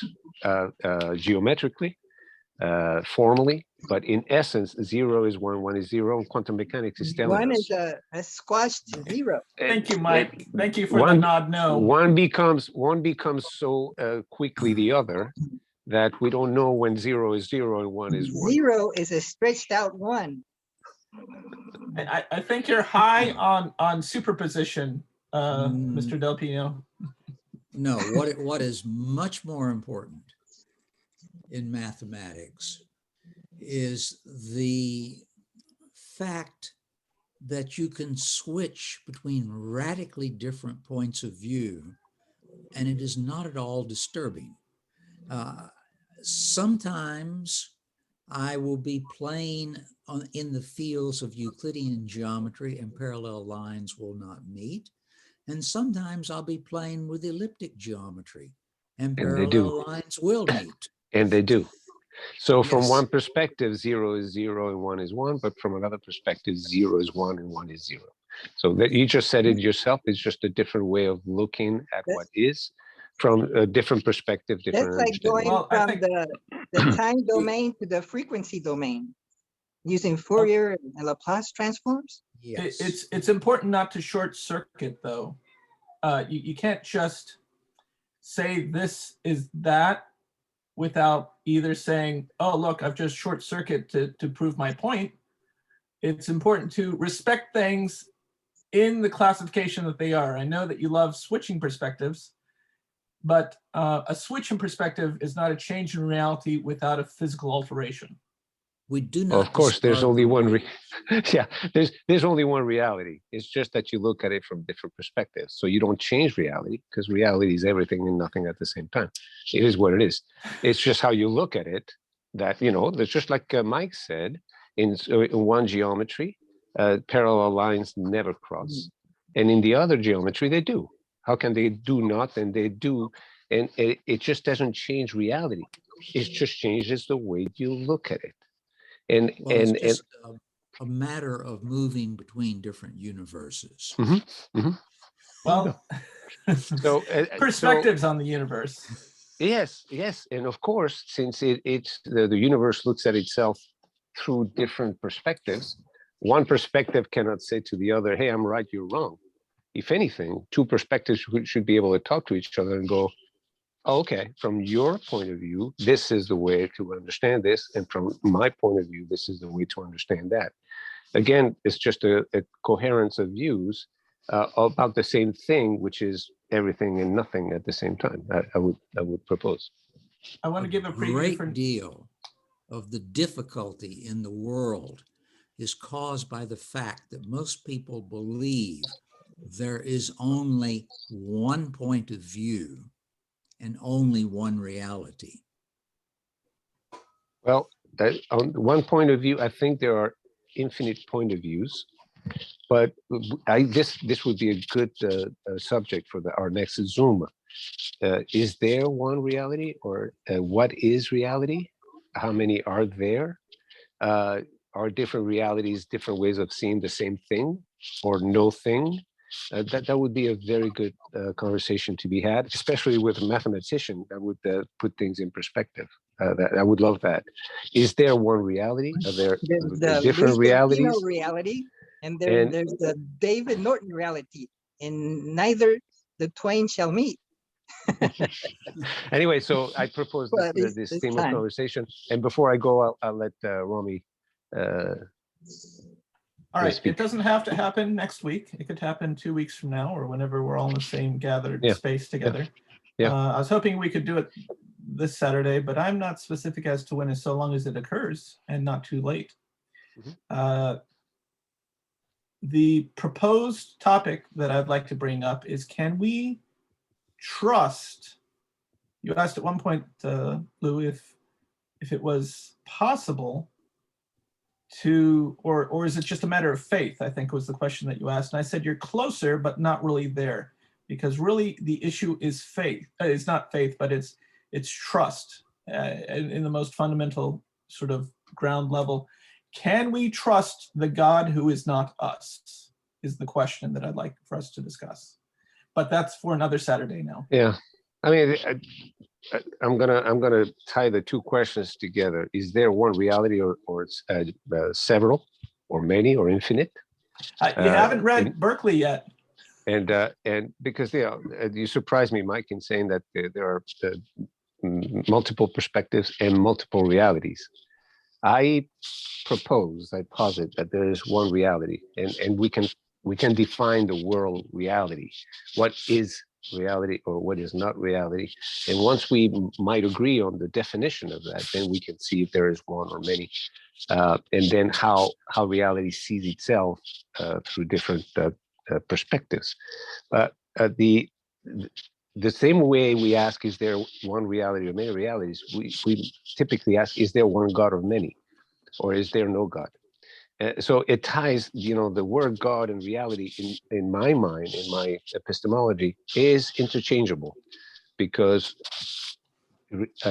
geometrically, formally, but in essence, 0 is 1, 1 is 0, and quantum mechanics is telling One us. is a squashed 0. Thank you, Mike. Thank you for the One- nod no. One becomes so quickly the other that we don't know when 0 is 0 and 1 is 1. 0 is a stretched out 1. I think you're high on superposition, Mr. Del Pino. No, what is much more important in mathematics is the fact that you can switch between radically different points of view, and it is not at all disturbing. Sometimes I will be playing in the fields of Euclidean geometry and parallel lines will not meet. And sometimes I'll be playing with elliptic geometry and And they do. parallel lines will meet. And they do. So from Yes. one perspective, 0 is 0 and 1 is 1, but from another perspective, 0 is 1 and 1 is 0. So that you just said it yourself. It's just a different way of looking at what is from a different perspective, different That's like going Well, I from think- the time domain to the frequency domain using Fourier and Laplace transforms. Yes. It's important not to short circuit though. You can't just say this is that without either saying, oh, look, I've just short circuit to prove my point. It's important to respect things in the classification that they are. I know that you love switching perspectives, but a switch in perspective is not a change in reality without a physical alteration. We do not. Well, of course, there's discard only the one. real. Yeah, there's only one reality. It's just that you look at it from different perspectives. So you don't change reality because reality is everything and nothing at the same time. It is what it is. It's just how you look at it. That there's just like Mike said in one geometry, parallel lines never cross, and in the other geometry they do. How can they do not? And they do, and it just doesn't change reality. It just changes the way you look at it. And Well, it's just a matter of moving between different universes. Well, so perspectives on the universe. Yes, and of course, since it's the universe looks at itself through different perspectives, one perspective cannot say to the other, "Hey, I'm right, you're wrong." If anything, two perspectives should be able to talk to each other and go, oh, okay, from your point of view, this is the way to understand this. And from my point of view, this is the way to understand that. Again, it's just a coherence of views about the same thing, which is everything and nothing at the same time. I would propose. I want to give a preview great for deal of the difficulty in the world is caused by the fact that most people believe there is only one point of view and only one reality. Well, on one point of view, I think there are infinite point of views, but this would be a good subject for our next Zoom. Is there one reality, or what is reality? How many are there? Are different realities different ways of seeing the same thing or no thing? That would be a very good conversation to be had, especially with a mathematician. That would put things in perspective. I would love that. Is there one reality? Are there different realities? Pino reality, and there's the David Norton reality, and neither the twain shall meet. Anyway, so I propose this theme of conversation. And before I go, I'll let Romy. All right, it doesn't have to happen next week. It could happen 2 weeks from now or whenever we're all in the same gathered space together. Yeah. I was hoping we could do it this Saturday, but I'm not specific as to when, as so long as it occurs and not too late. The proposed topic that I'd like to bring up is, can we trust? You asked at one point, Lou, if it was possible to, or is it just a matter of faith? I think was the question that you asked. And I said, you're closer, but not really there, because really the issue is faith. It's not faith, but it's trust in the most fundamental sort of ground level. Can we trust the God who is not us, is the question that I'd like for us to discuss. But that's for another Saturday now. Yeah, I mean, I'm gonna tie the two questions together. Is there one reality, or it's several, or many, or infinite? You haven't read Berkeley yet. And because you surprised me, Mike, in saying that there are multiple perspectives and multiple realities. I posit that there is one reality, and we can define the world reality. What is reality or what is not reality? And once we might agree on the definition of that, then we can see if there is one or many, and then how reality sees itself through different perspectives. The same way we ask, is there one reality or many realities, we typically ask, is there one God or many, or is there no God? So it ties, the word God and reality in my mind, in my epistemology, is interchangeable, because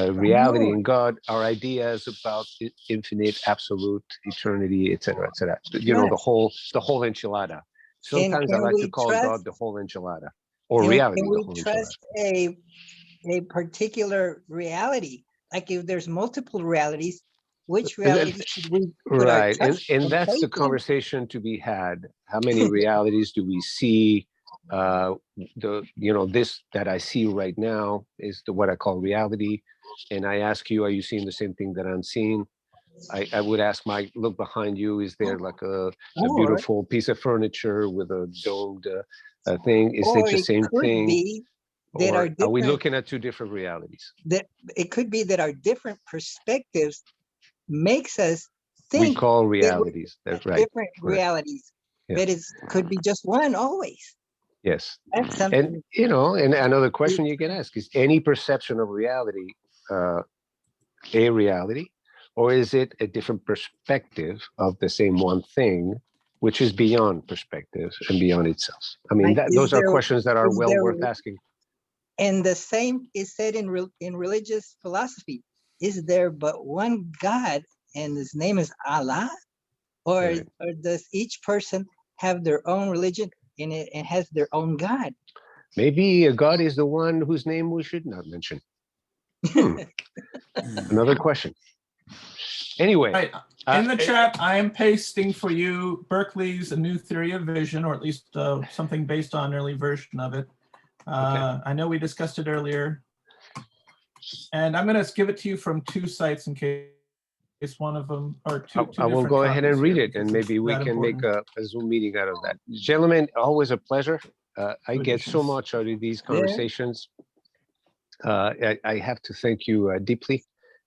reality and God are ideas about infinite, absolute, eternity, etc., etc. Yes. The whole enchilada. Sometimes I can like to we call trust- God the whole enchilada, or Can reality we the whole enchilada. trust a particular reality? Like if there's multiple realities, which reality should we put our Right, trust and that's the faith in? conversation to be had. How many realities do we see? This that I see right now is what I call reality. And I ask you, are you seeing the same thing that I'm seeing? I would ask Mike, look behind you. Is there like a beautiful piece of furniture with a domed thing? Is it the same thing? Be that Or are we different, looking at two different realities? that it could be that our different perspectives makes us We think call that we're realities. That's right. different Right. realities. Yeah. But it could be just one always. Yes. That's something. And another question you can ask is, any perception of reality a reality, or is it a different perspective of the same one thing, which is beyond perspective and beyond itself? I mean, Like, those are questions that are is well there- worth asking. And the same is said in religious philosophy. Is there but one God, and his name is Allah? Or, Right. or does each person have their own religion and it has their own God? Maybe God is the one whose name we should not mention. Another question. Anyway, Right. In the chat, I am pasting for you Berkeley's A New Theory of Vision, or at least something based on an early version of it. I know we discussed it earlier. And I'm going to give it to you from two sites in case one of them, or two I will different go ahead and copies read here, it, and because maybe it's we that can make important. a Zoom meeting out of that. Gentlemen, always a pleasure. I get so Editions. much out of these conversations. I have to thank you deeply.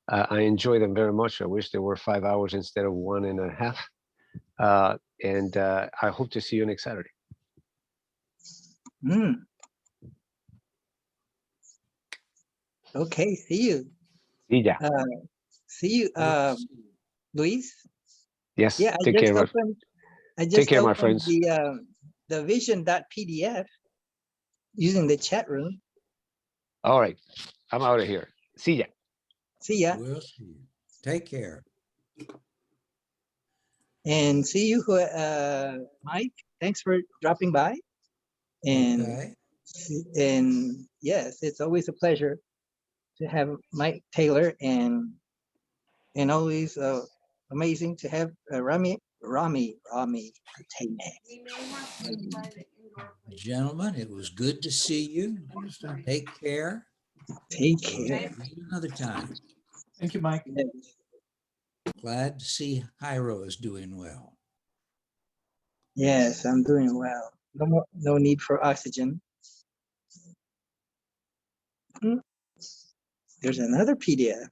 I enjoy them very much. I wish there were 5 hours instead of 1.5. And I hope to see you next Saturday. Okay, see you. See ya. See you, Luis. Yes, Yeah, take care, I just take care, my opened friends. the vision.pdf using the chat room. All right, I'm out of here. See ya. See ya. We'll see you. Take care. And see you, Mike. Thanks for dropping by. And Okay. and yes, it's always a pleasure to have Mike Taylor, and always amazing to have Rami Taylor. Gentlemen, it was good to see you. Take care. Take We'll care. see you another time. Thank you, Mike. Glad to see Jairo is doing well. Yes, I'm doing well. No need for oxygen. There's another PDF.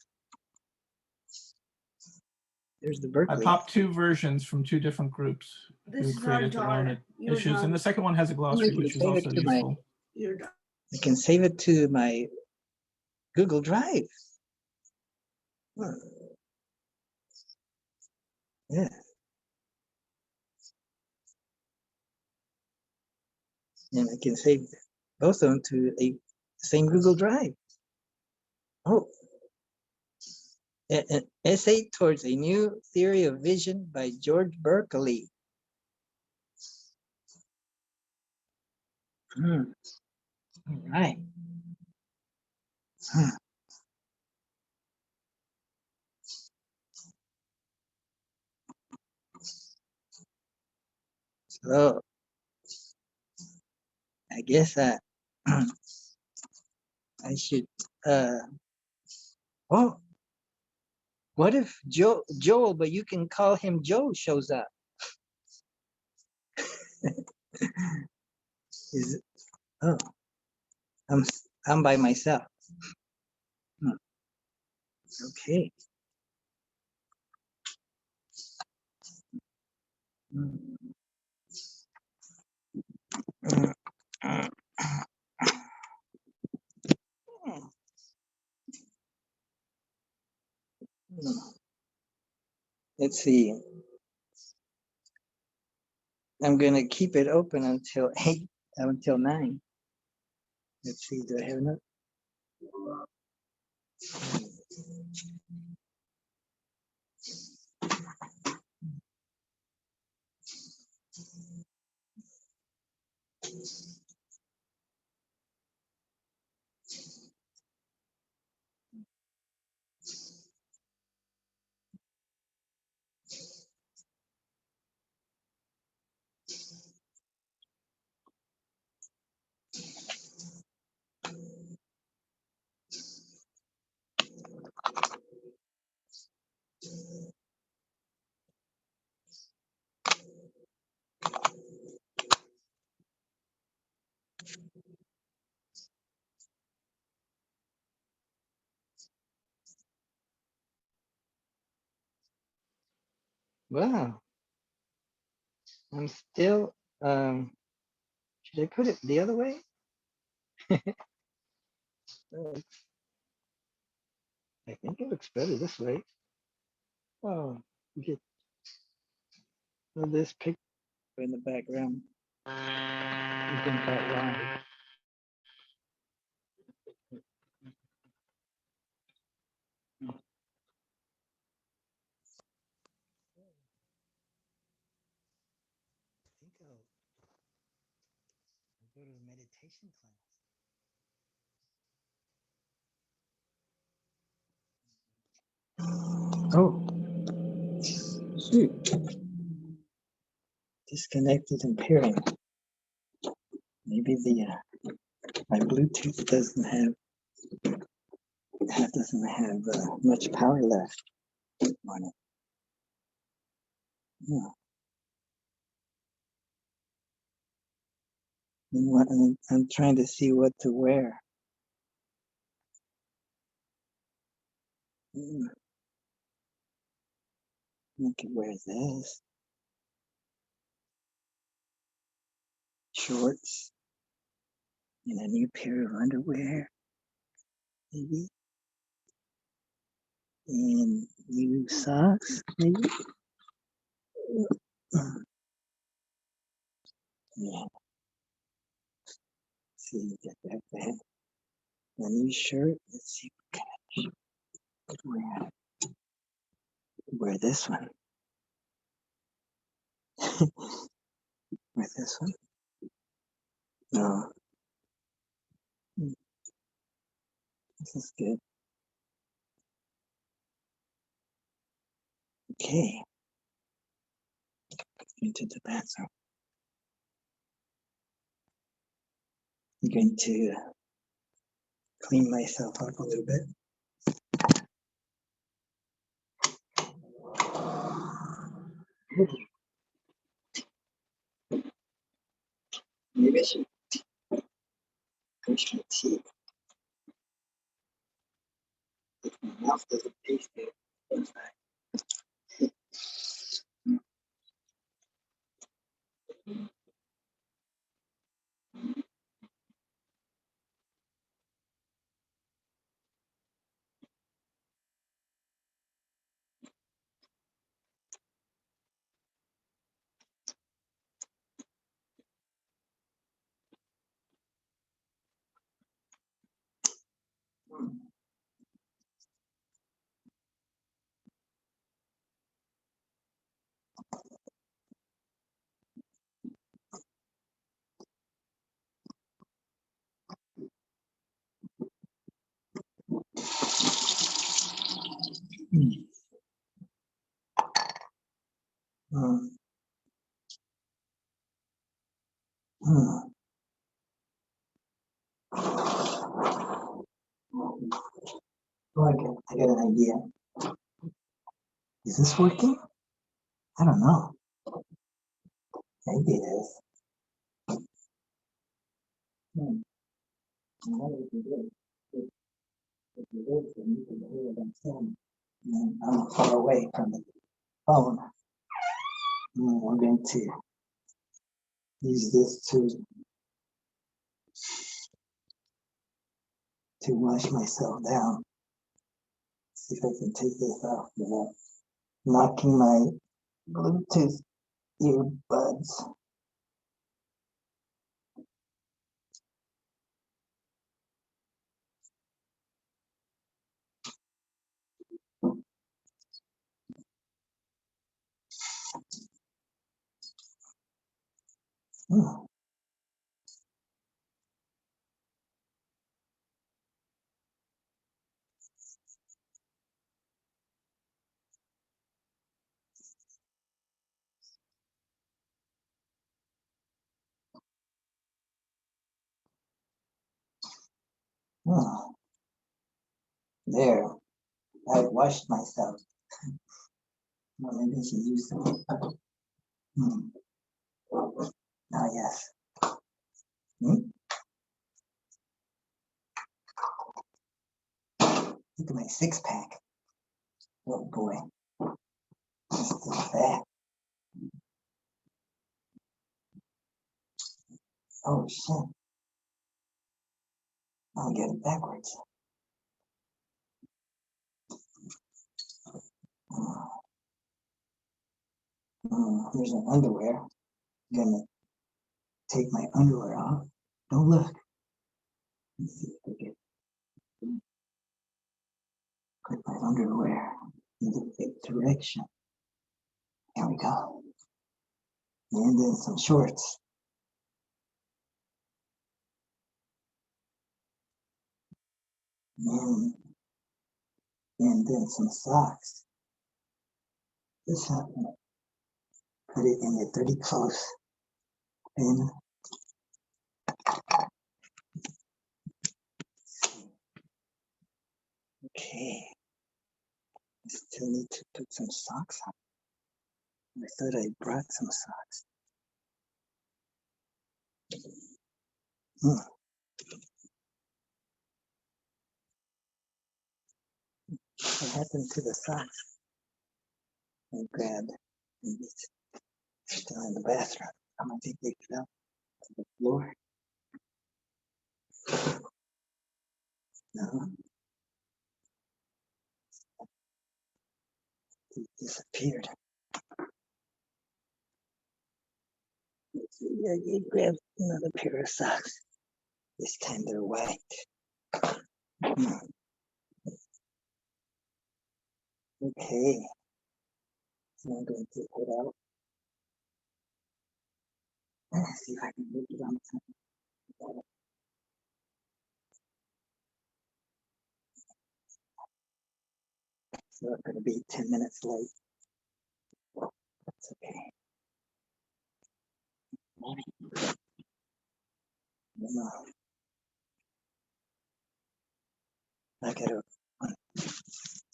There's the I Berkeley. popped 2 versions from 2 different groups This who is our created their own daughter. Your issues. daughter. And the second one has a glossary, can which is save it also to my- useful. Your daughter. I can save it to my Google Drive. Huh. Yeah. And I can save both of them to a same Google Drive. Oh, an essay towards a new theory of vision by George Berkeley. All right. Huh. So I guess I should. Oh, what if Joel, but you can call him Joe, shows up? Is oh, I'm by myself. Hmm. Okay. Hmm. Hmm. Let's see. I'm gonna keep it open until 8, until 9. Let's see. Do I have enough? Wow. I'm still. Should I put it the other way? I think it looks better this way. Oh, you get this picture in the background. Isn't that wrong? I think I'll go to a meditation class. Oh, shoot. Disconnected and pairing. Maybe the my Bluetooth doesn't have much power left on it. Yeah. I'm trying to see what to wear. I could wear this. Shorts and a new pair of underwear, maybe. And new socks, maybe. Yeah. See, get that. A new shirt. Let's see what kind of shirt I could wear. Wear this one. Wear this one. No. This is good. Okay. Into the bathroom. I'm going to clean myself up a little bit. Maybe I should brush my teeth. Mouth doesn't taste good. It's like, mm, mm. Oh, I got an idea. Is this working? I don't know. Maybe it is. Hmm. I wonder if it is. If it is, then you can hear it on film. And I'm far away from the phone. We're going to use this to wash myself down. See if I can take this off without knocking my Bluetooth earbuds. Hmm. Hmm. There, I washed myself. Well, maybe I should use some. Hmm. Ah, yes. Hmm? Look at my six pack. Oh boy. This is fat. Oh shit. I'll get it backwards. Here's an underwear. I'm gonna take my underwear off. Don't look. Let's see if I can put my underwear in the right direction. Here we go. And then some shorts. And, and then some socks. This happened. Put it in the dirty clothes. And okay. I still need to put some socks on. I thought I brought some socks. Hmm. What happened to the socks? I grabbed. It's still in the bathroom. I'm gonna take it out to the floor. No, it disappeared. Yeah, you grabbed another pair of socks. This time they're white. Hmm. Okay, so I'm going to take it out. Let's see if I can move it on something. So I'm gonna be 10 minutes late. That's okay. Maybe. No. I gotta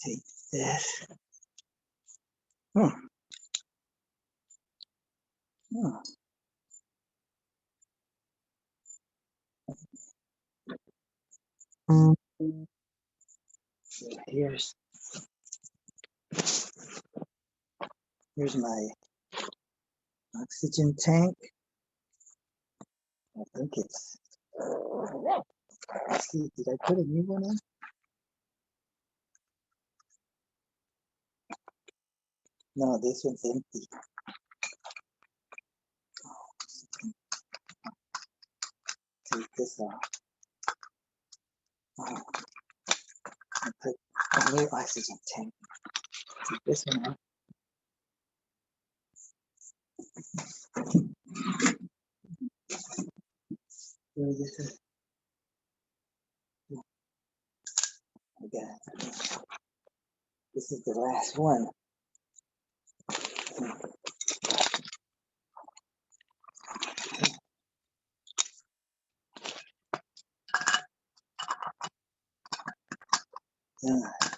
take this. Hmm. Hmm. So here's my oxygen tank. I think it's, let's see, did I put a new one in? No, this one's empty. Take this off. Oh, I put a new oxygen tank. Take this one off. Where this is. Okay. This is the last one.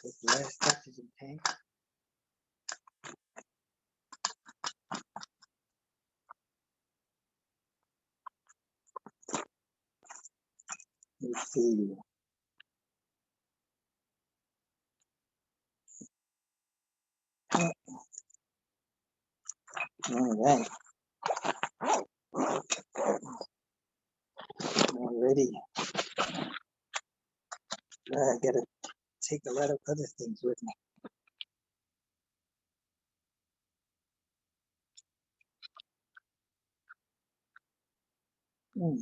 This is the last oxygen tank. Let's see. All right. Already. I gotta take a lot of other things with me. Okay,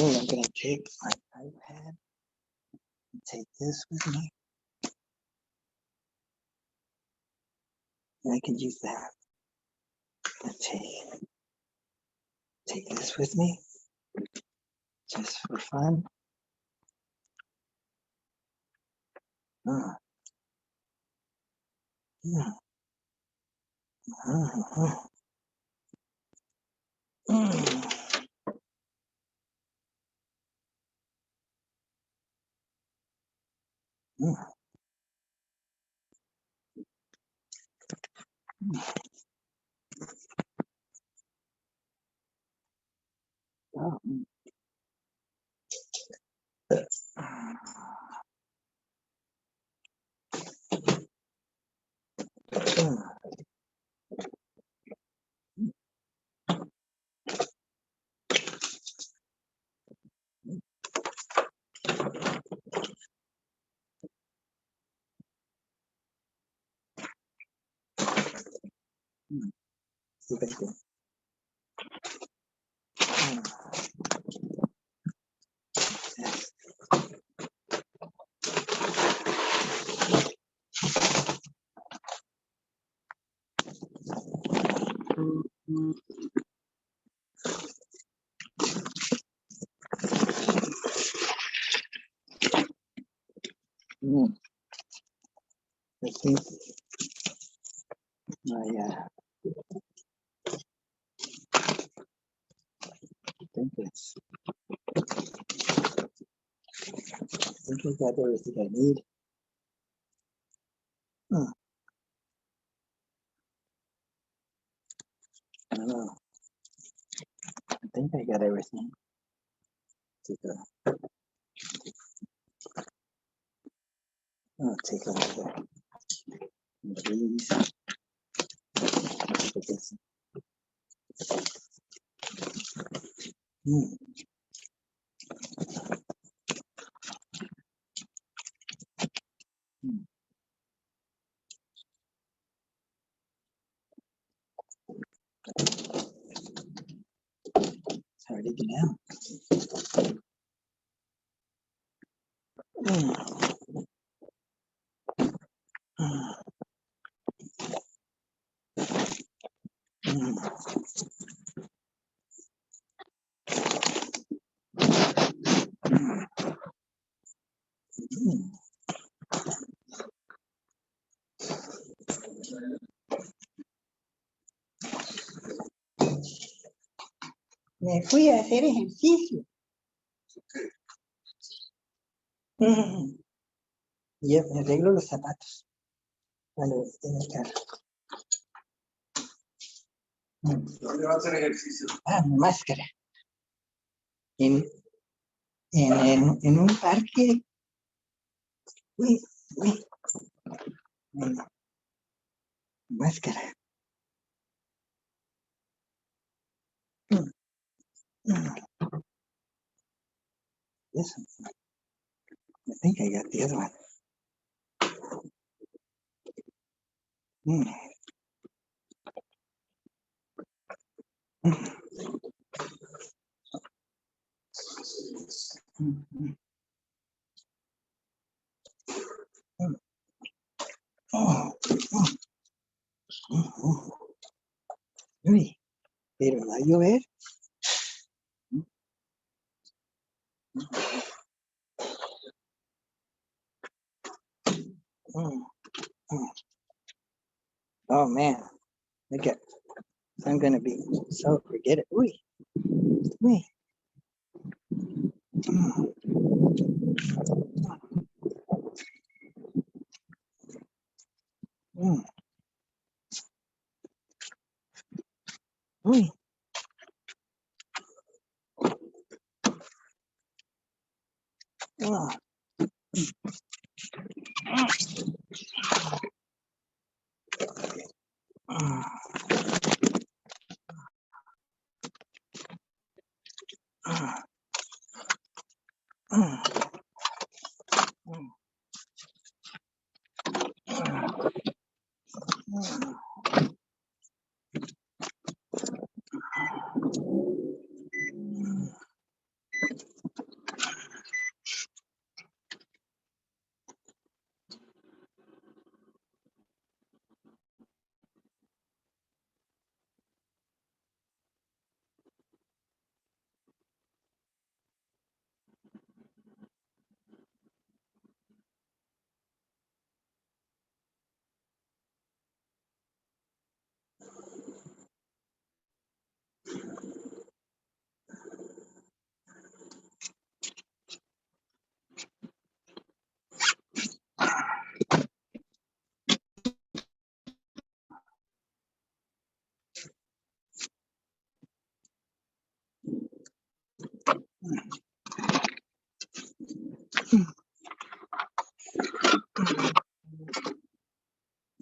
I'm gonna take my iPad and take this with me. And I can use that. And take this with me, just for fun. Uh, yeah. Uh, uh, uh. Oh. See if I can. I think I think I got everything I need. I don't know. I think I got everything. Take a look there. These. Put this. It's hard to get out. Me fui a hacer ejercicio. Y me arreglo los zapatos cuando esté en el carro. ¿Dónde va a hacer ejercicio? Mi máscara. en, en un parque. Uy, uy, bueno, máscara. Mm, mm. This one, I think I got the other one. Mm, mm, mm, mm, mm. Oh, oh, oh, oh. Uy, pero va a llover. Mm, mm. Oh man, look at, I'm gonna be so forget it. Uy, uy. Mm, mm, uy. Oh, mm, mm, mm, mm, mm.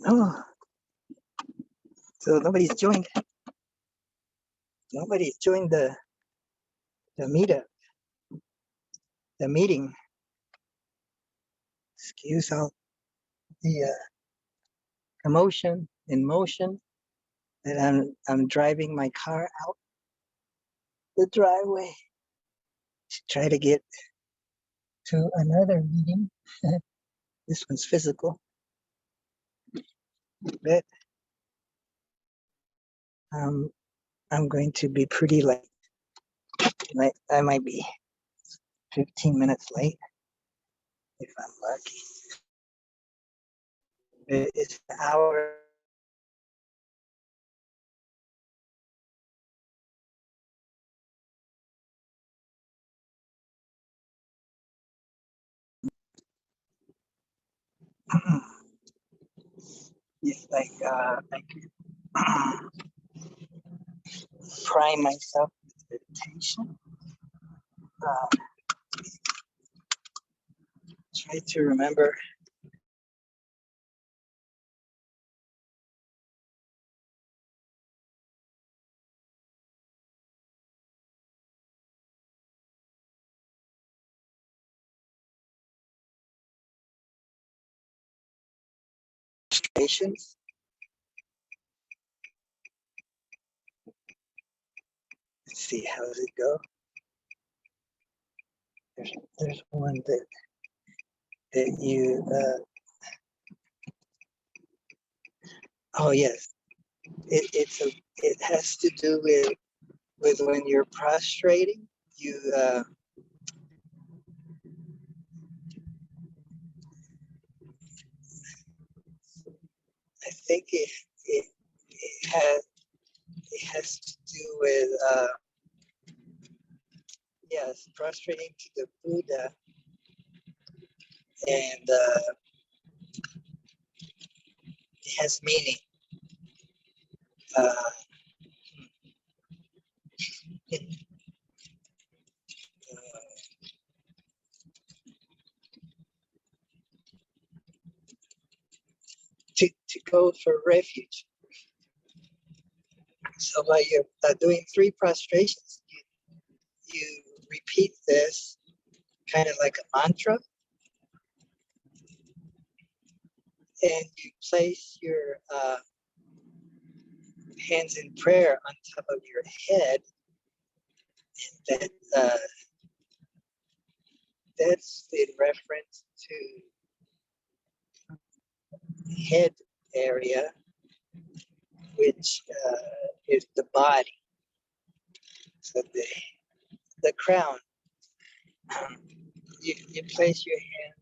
Oh, so nobody's joined the meetup, the meeting. Excuse all the commotion in motion that I'm driving my car out the driveway to try to get to another meeting. This one's physical, but I'm going to be pretty late. Like I might be 15 minutes late if I'm lucky. It's an hour. It's like I can prime myself with meditation. Try to remember patience. Let's see, how does it go? There's one that you oh yes, it has to do with when you're prostrating. You I think it has to do with yes, prostrating to the Buddha, and it has meaning. Uh, it, go for refuge. So while you're doing 3 prostrations, you repeat this kind of like a mantra, and you place your hands in prayer on top of your head. And that's in reference to head area, which is the body. So the crown. You place your hand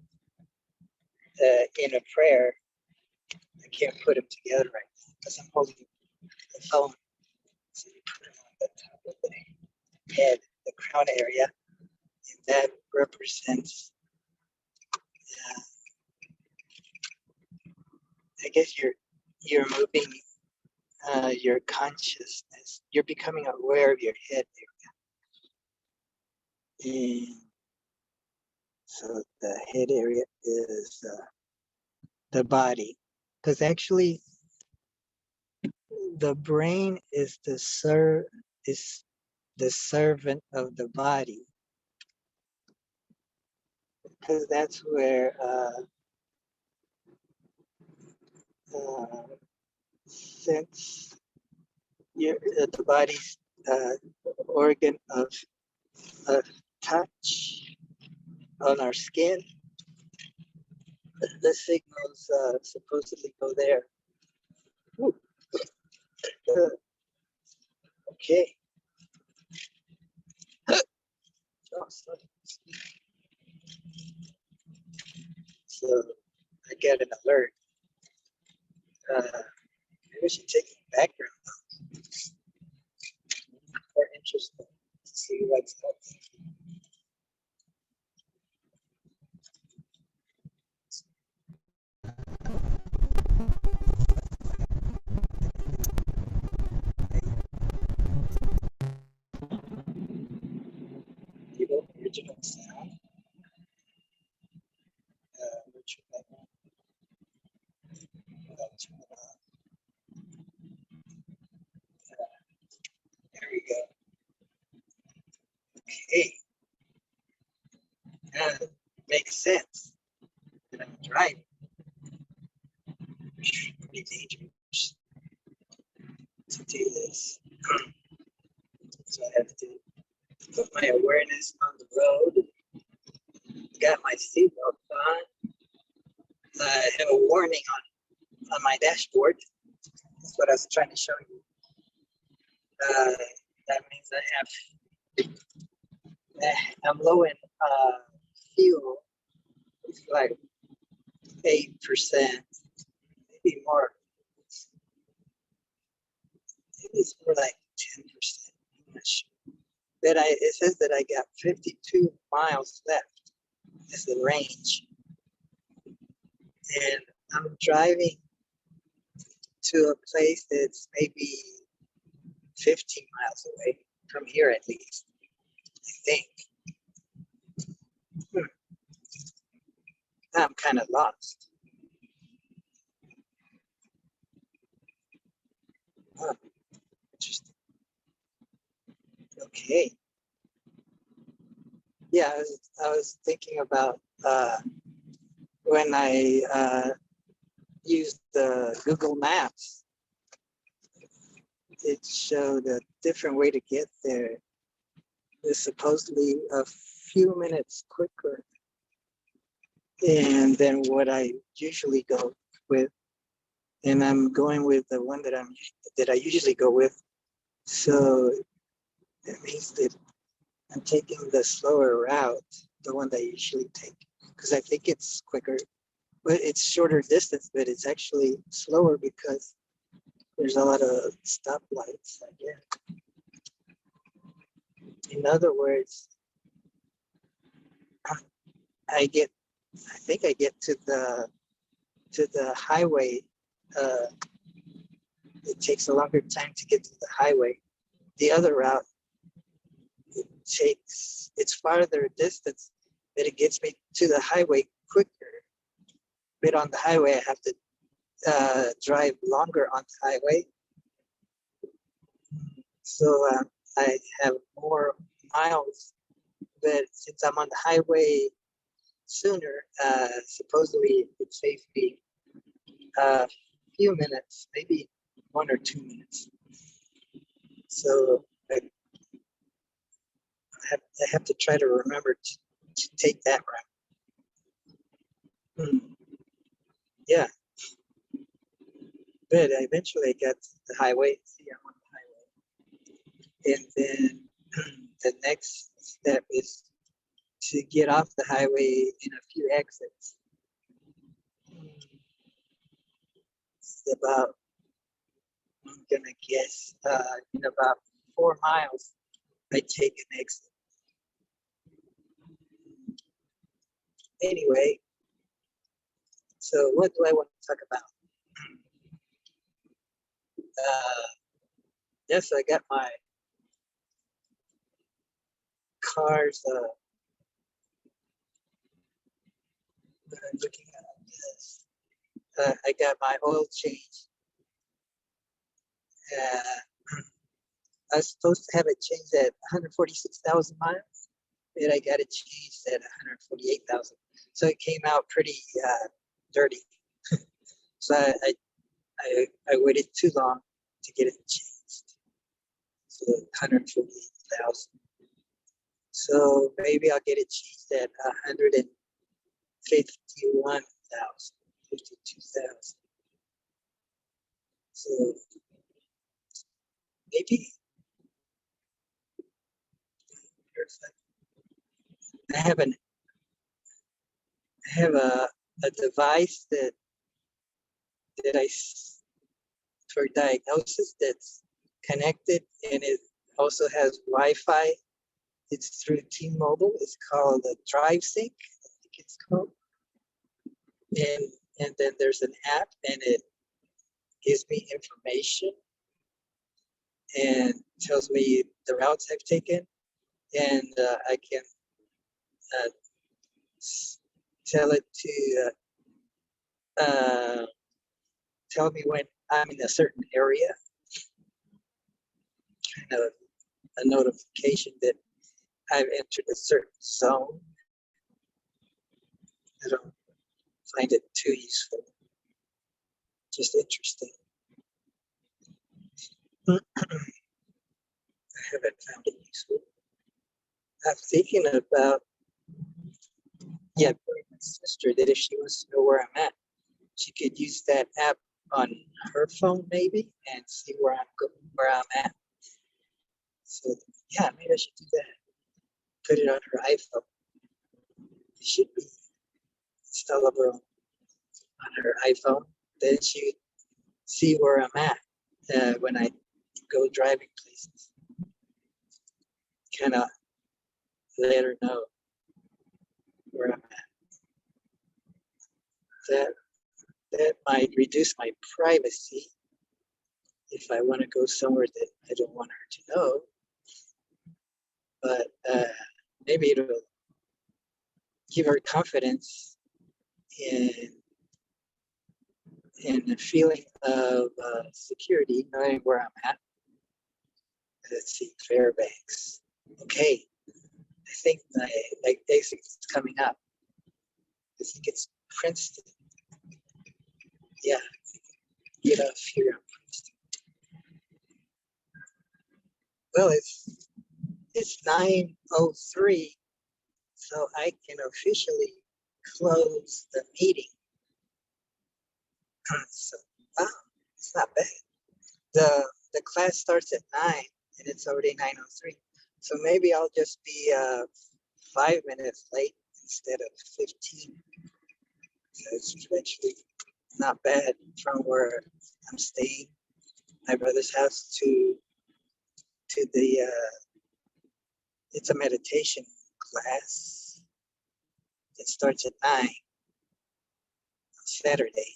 in a prayer. I can't put them together right now because I'm holding the phone. So you put them on the top of the head, the crown area, and that represents, I guess you're moving your consciousness. You're becoming aware of your head area. And so the head area is the body, because actually the brain is the servant of the body, because that's where since the body's organ of touch on our skin, the signals supposedly go there. Okay. Oh, sorry. So I get an alert. Maybe I should take background. More interesting to see what's happening. Original sound. Which turn it on. There we go. Okay. Makes sense. And I'm driving. Pretty dangerous to do this. So I have to put my awareness on the road. Got my seatbelt on. I have a warning on my dashboard. That's what I was trying to show you. That means I'm low in fuel. It's like 8%, maybe more. Maybe it's more like 10%. I'm not sure. But it says that I got 52 miles left as the range. And I'm driving to a place that's maybe 15 miles away from here, at least, I think. I'm kind of lost. Huh. Interesting. Okay. Yeah, I was thinking about when I used the Google Maps. It showed a different way to get there. It's supposedly a few minutes quicker, and then what I usually go with, and I'm going with the one that I usually go with. So that means that I'm taking the slower route, the one that I usually take, because I think it's quicker, but it's shorter distance, but it's actually slower because there's a lot of stoplights, I guess. In other words, I think I get to the highway. It takes a longer time to get to the highway. The other route, it's farther distance, but it gets me to the highway quicker. But on the highway, I have to drive longer on the highway. So I have more miles, but since I'm on the highway sooner, supposedly it saves me a few minutes, maybe 1 or 2 minutes. So I have to try to remember to take that route. Yeah, but eventually I got to the highway. See, I'm on the highway. And then the next step is to get off the highway in a few exits. It's about, I'm gonna guess, in about 4 miles, I take an exit. Anyway, so what do I want to talk about? Yes, I got my cars. Looking at this, I got my oil change. I was supposed to have it changed at 146,000 miles, and I got it changed at 148,000. So it came out pretty dirty. So I waited too long to get it changed. So 148,000. So maybe I'll get it changed at 151,000, 52,000. So maybe I have a device that I for diagnosis that's connected, and it also has Wi-Fi. It's through T-Mobile. It's called a Drive Sync, I think it's called. And then there's an app, and it gives me information and tells me the routes I've taken, and I can tell it to tell me when I'm in a certain area, kind of a notification that I've entered a certain zone. I don't find it too useful, just interesting. I haven't found it useful. I'm thinking about, yeah, my sister, that if she wants to know where I'm at, she could use that app on her phone maybe and see where I'm at. So yeah, maybe I should do that. Put it on her iPhone. It should be installable on her iPhone. Then she would see where I'm at when I go driving places. Kind of let her know where I'm at. That might reduce my privacy if I want to go somewhere that I don't want her to know. But maybe it'll give her confidence in a feeling of security, knowing where I'm at. Let's see, Fairbanks. Okay, I think my exit is coming up. I think it's Princeton. Yeah, get off here on Princeton. Well, it's 9:03, so I can officially close the meeting. So, wow, it's not bad. The class starts at 9 and it's already 9:03. So maybe I'll just be 5 minutes late instead of 15. So it's actually not bad from where I'm staying. My brother's house to the it's a meditation class. It starts at 9 on Saturday.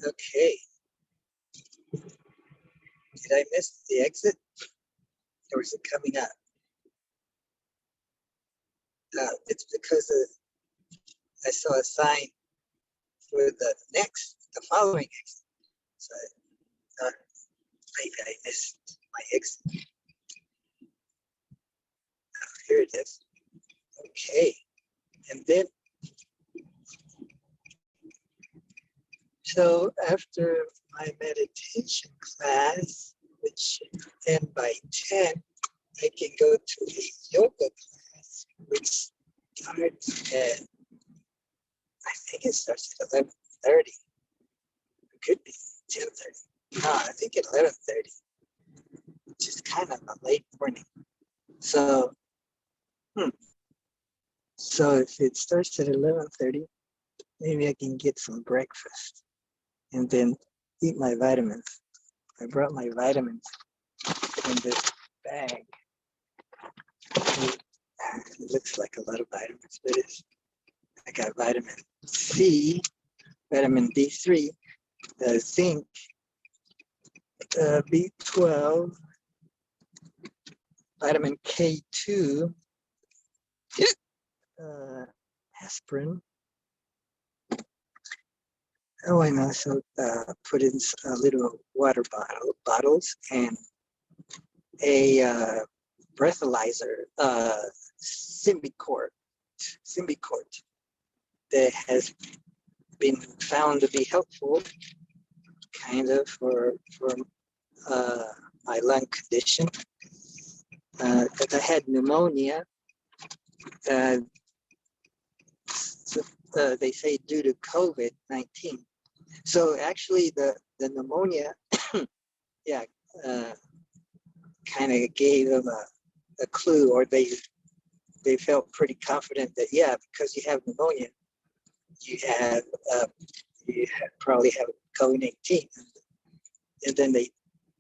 Okay. Did I miss the exit? Or is it coming up? It's because I saw a sign for the following exit. So maybe I missed my exit. Here it is. Okay. And then, so after my meditation class, which end by 10, I can go to a yoga class, which starts at, I think it starts at 11:30. It could be 10:30. No, I think at 11:30, which is kind of a late morning. So, so if it starts at 11:30, maybe I can get some breakfast and then eat my vitamins. I brought my vitamins in this bag. It looks like a lot of vitamins, but I got vitamin C, vitamin D3, zinc, B12, vitamin K2, aspirin. Oh, and also put in a little water bottles and a breathalyzer, Symbicort, that has been found to be helpful, kind of for my lung condition. Because I had pneumonia. They say due to COVID-19. So actually, the pneumonia, yeah, kind of gave them a clue, or they felt pretty confident that, yeah, because you have pneumonia, you probably have COVID-19. And then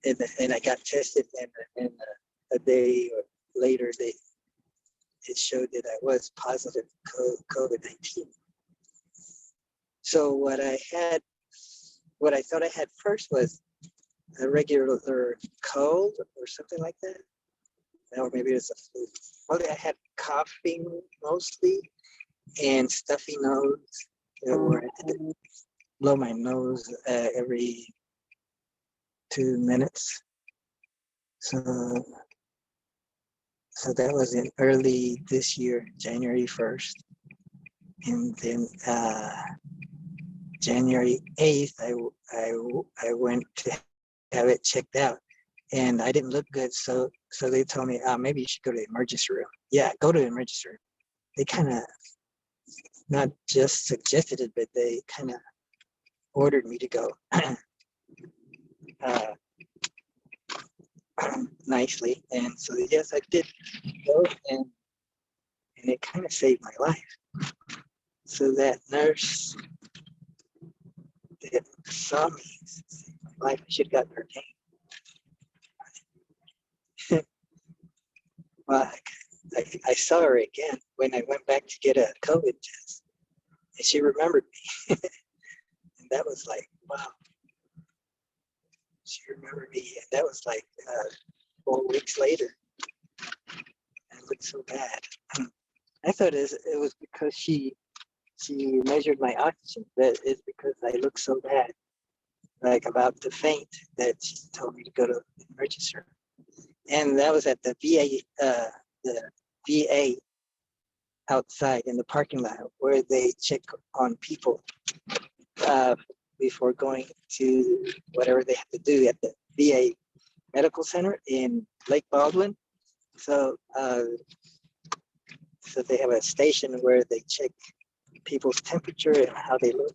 and I got tested, and a day or later it showed that I was positive COVID-19. So what I thought I had first was a regular cold or something like that. Or maybe it's a flu. Well, I had coughing mostly and stuffy nose, where I had to blow my nose every 2 minutes. So that was in early this year, January 1st. And then January 8th, I went to have it checked out, and I didn't look good. So they told me, maybe you should go to the emergency room. Yeah, go to the emergency room. They kind of not just suggested it, but they kind of ordered me to go nicely. And so yes, I did go, and it kind of saved my life. So that nurse that saw me saved my life. I should have gotten her name. Well, I saw her again when I went back to get a COVID test, and she remembered me. And that was like, wow. She remembered me, and that was like 4 weeks later. I looked so bad. I thought it was because she measured my oxygen. That is because I looked so bad, like about to faint, that she told me to go to the emergency room. And that was at the VA outside in the parking lot, where they check on people before going to whatever they have to do at the VA Medical Center in Lake Baldwin. So they have a station where they check people's temperature and how they look.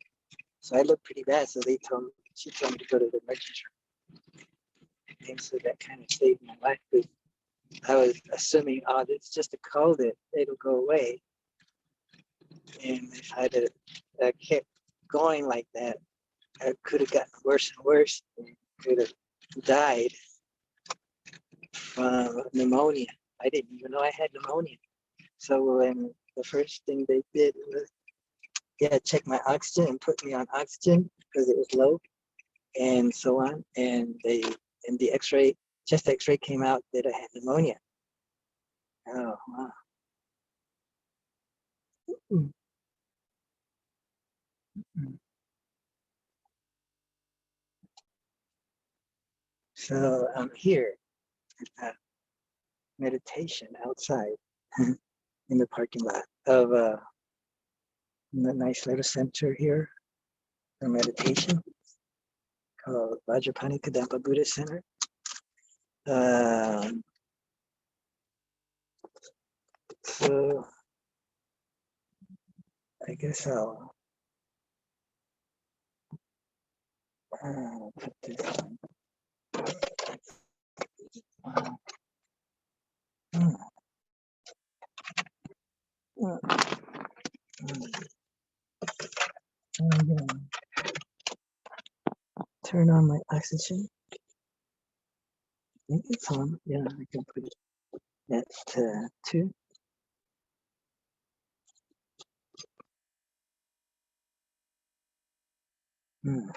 So I looked pretty bad, so she told me to go to the emergency room. And so that kind of saved my life, because I was assuming, it's just a cold, it'll go away. And if I had kept going like that, I could have gotten worse and worse, and could have died from pneumonia. I didn't even know I had pneumonia. So when the first thing they did was, check my oxygen and put me on oxygen because it was low. and so on. And the X-ray, chest X-ray came out that I had pneumonia. Oh wow. Mm. Mm. So I'm here at meditation outside in the parking lot of a nice little center here for meditation called Vajrapani Kadampa Buddhist Center. So I guess I'll put this on. Mm. Mm. And, turn on my oxygen. I think it's on. Yeah, I can put it at 2. Mm.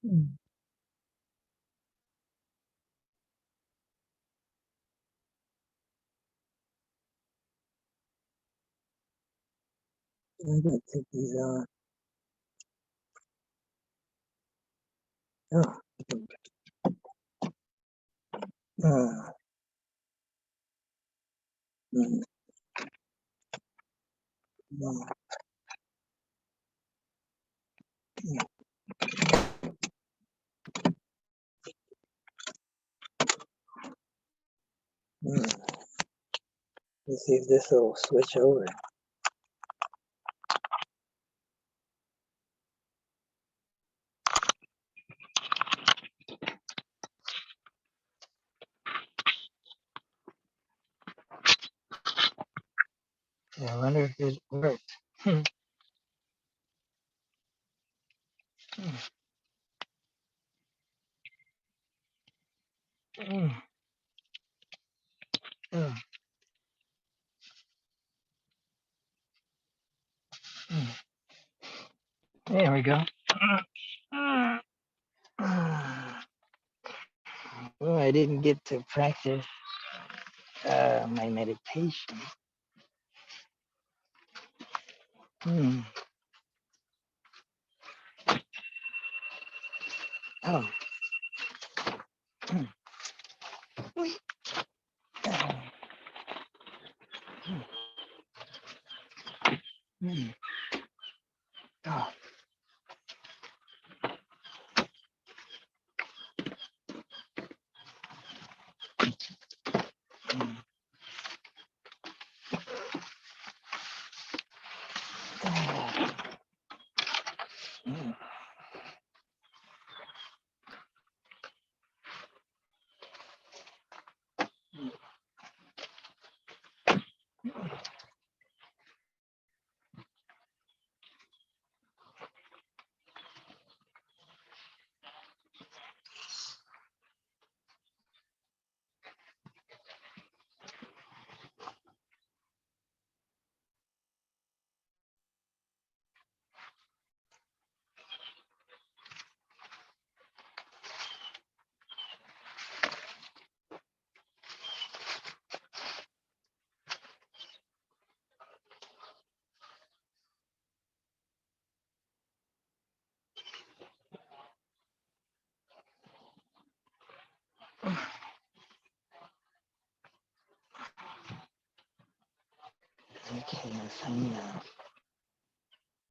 Mm. I'm gonna take these on. Oh. Mm. Mm. Mm. Mm. Let's see if this will switch over. Yeah, I wonder if it worked. Mm. Mm. Mm. Mm. There we go. Mm. Well, I didn't get to practice my meditation. Mm. Oh. Mm. Mm. Oh. Mm. Mm. Okay, let's sign off.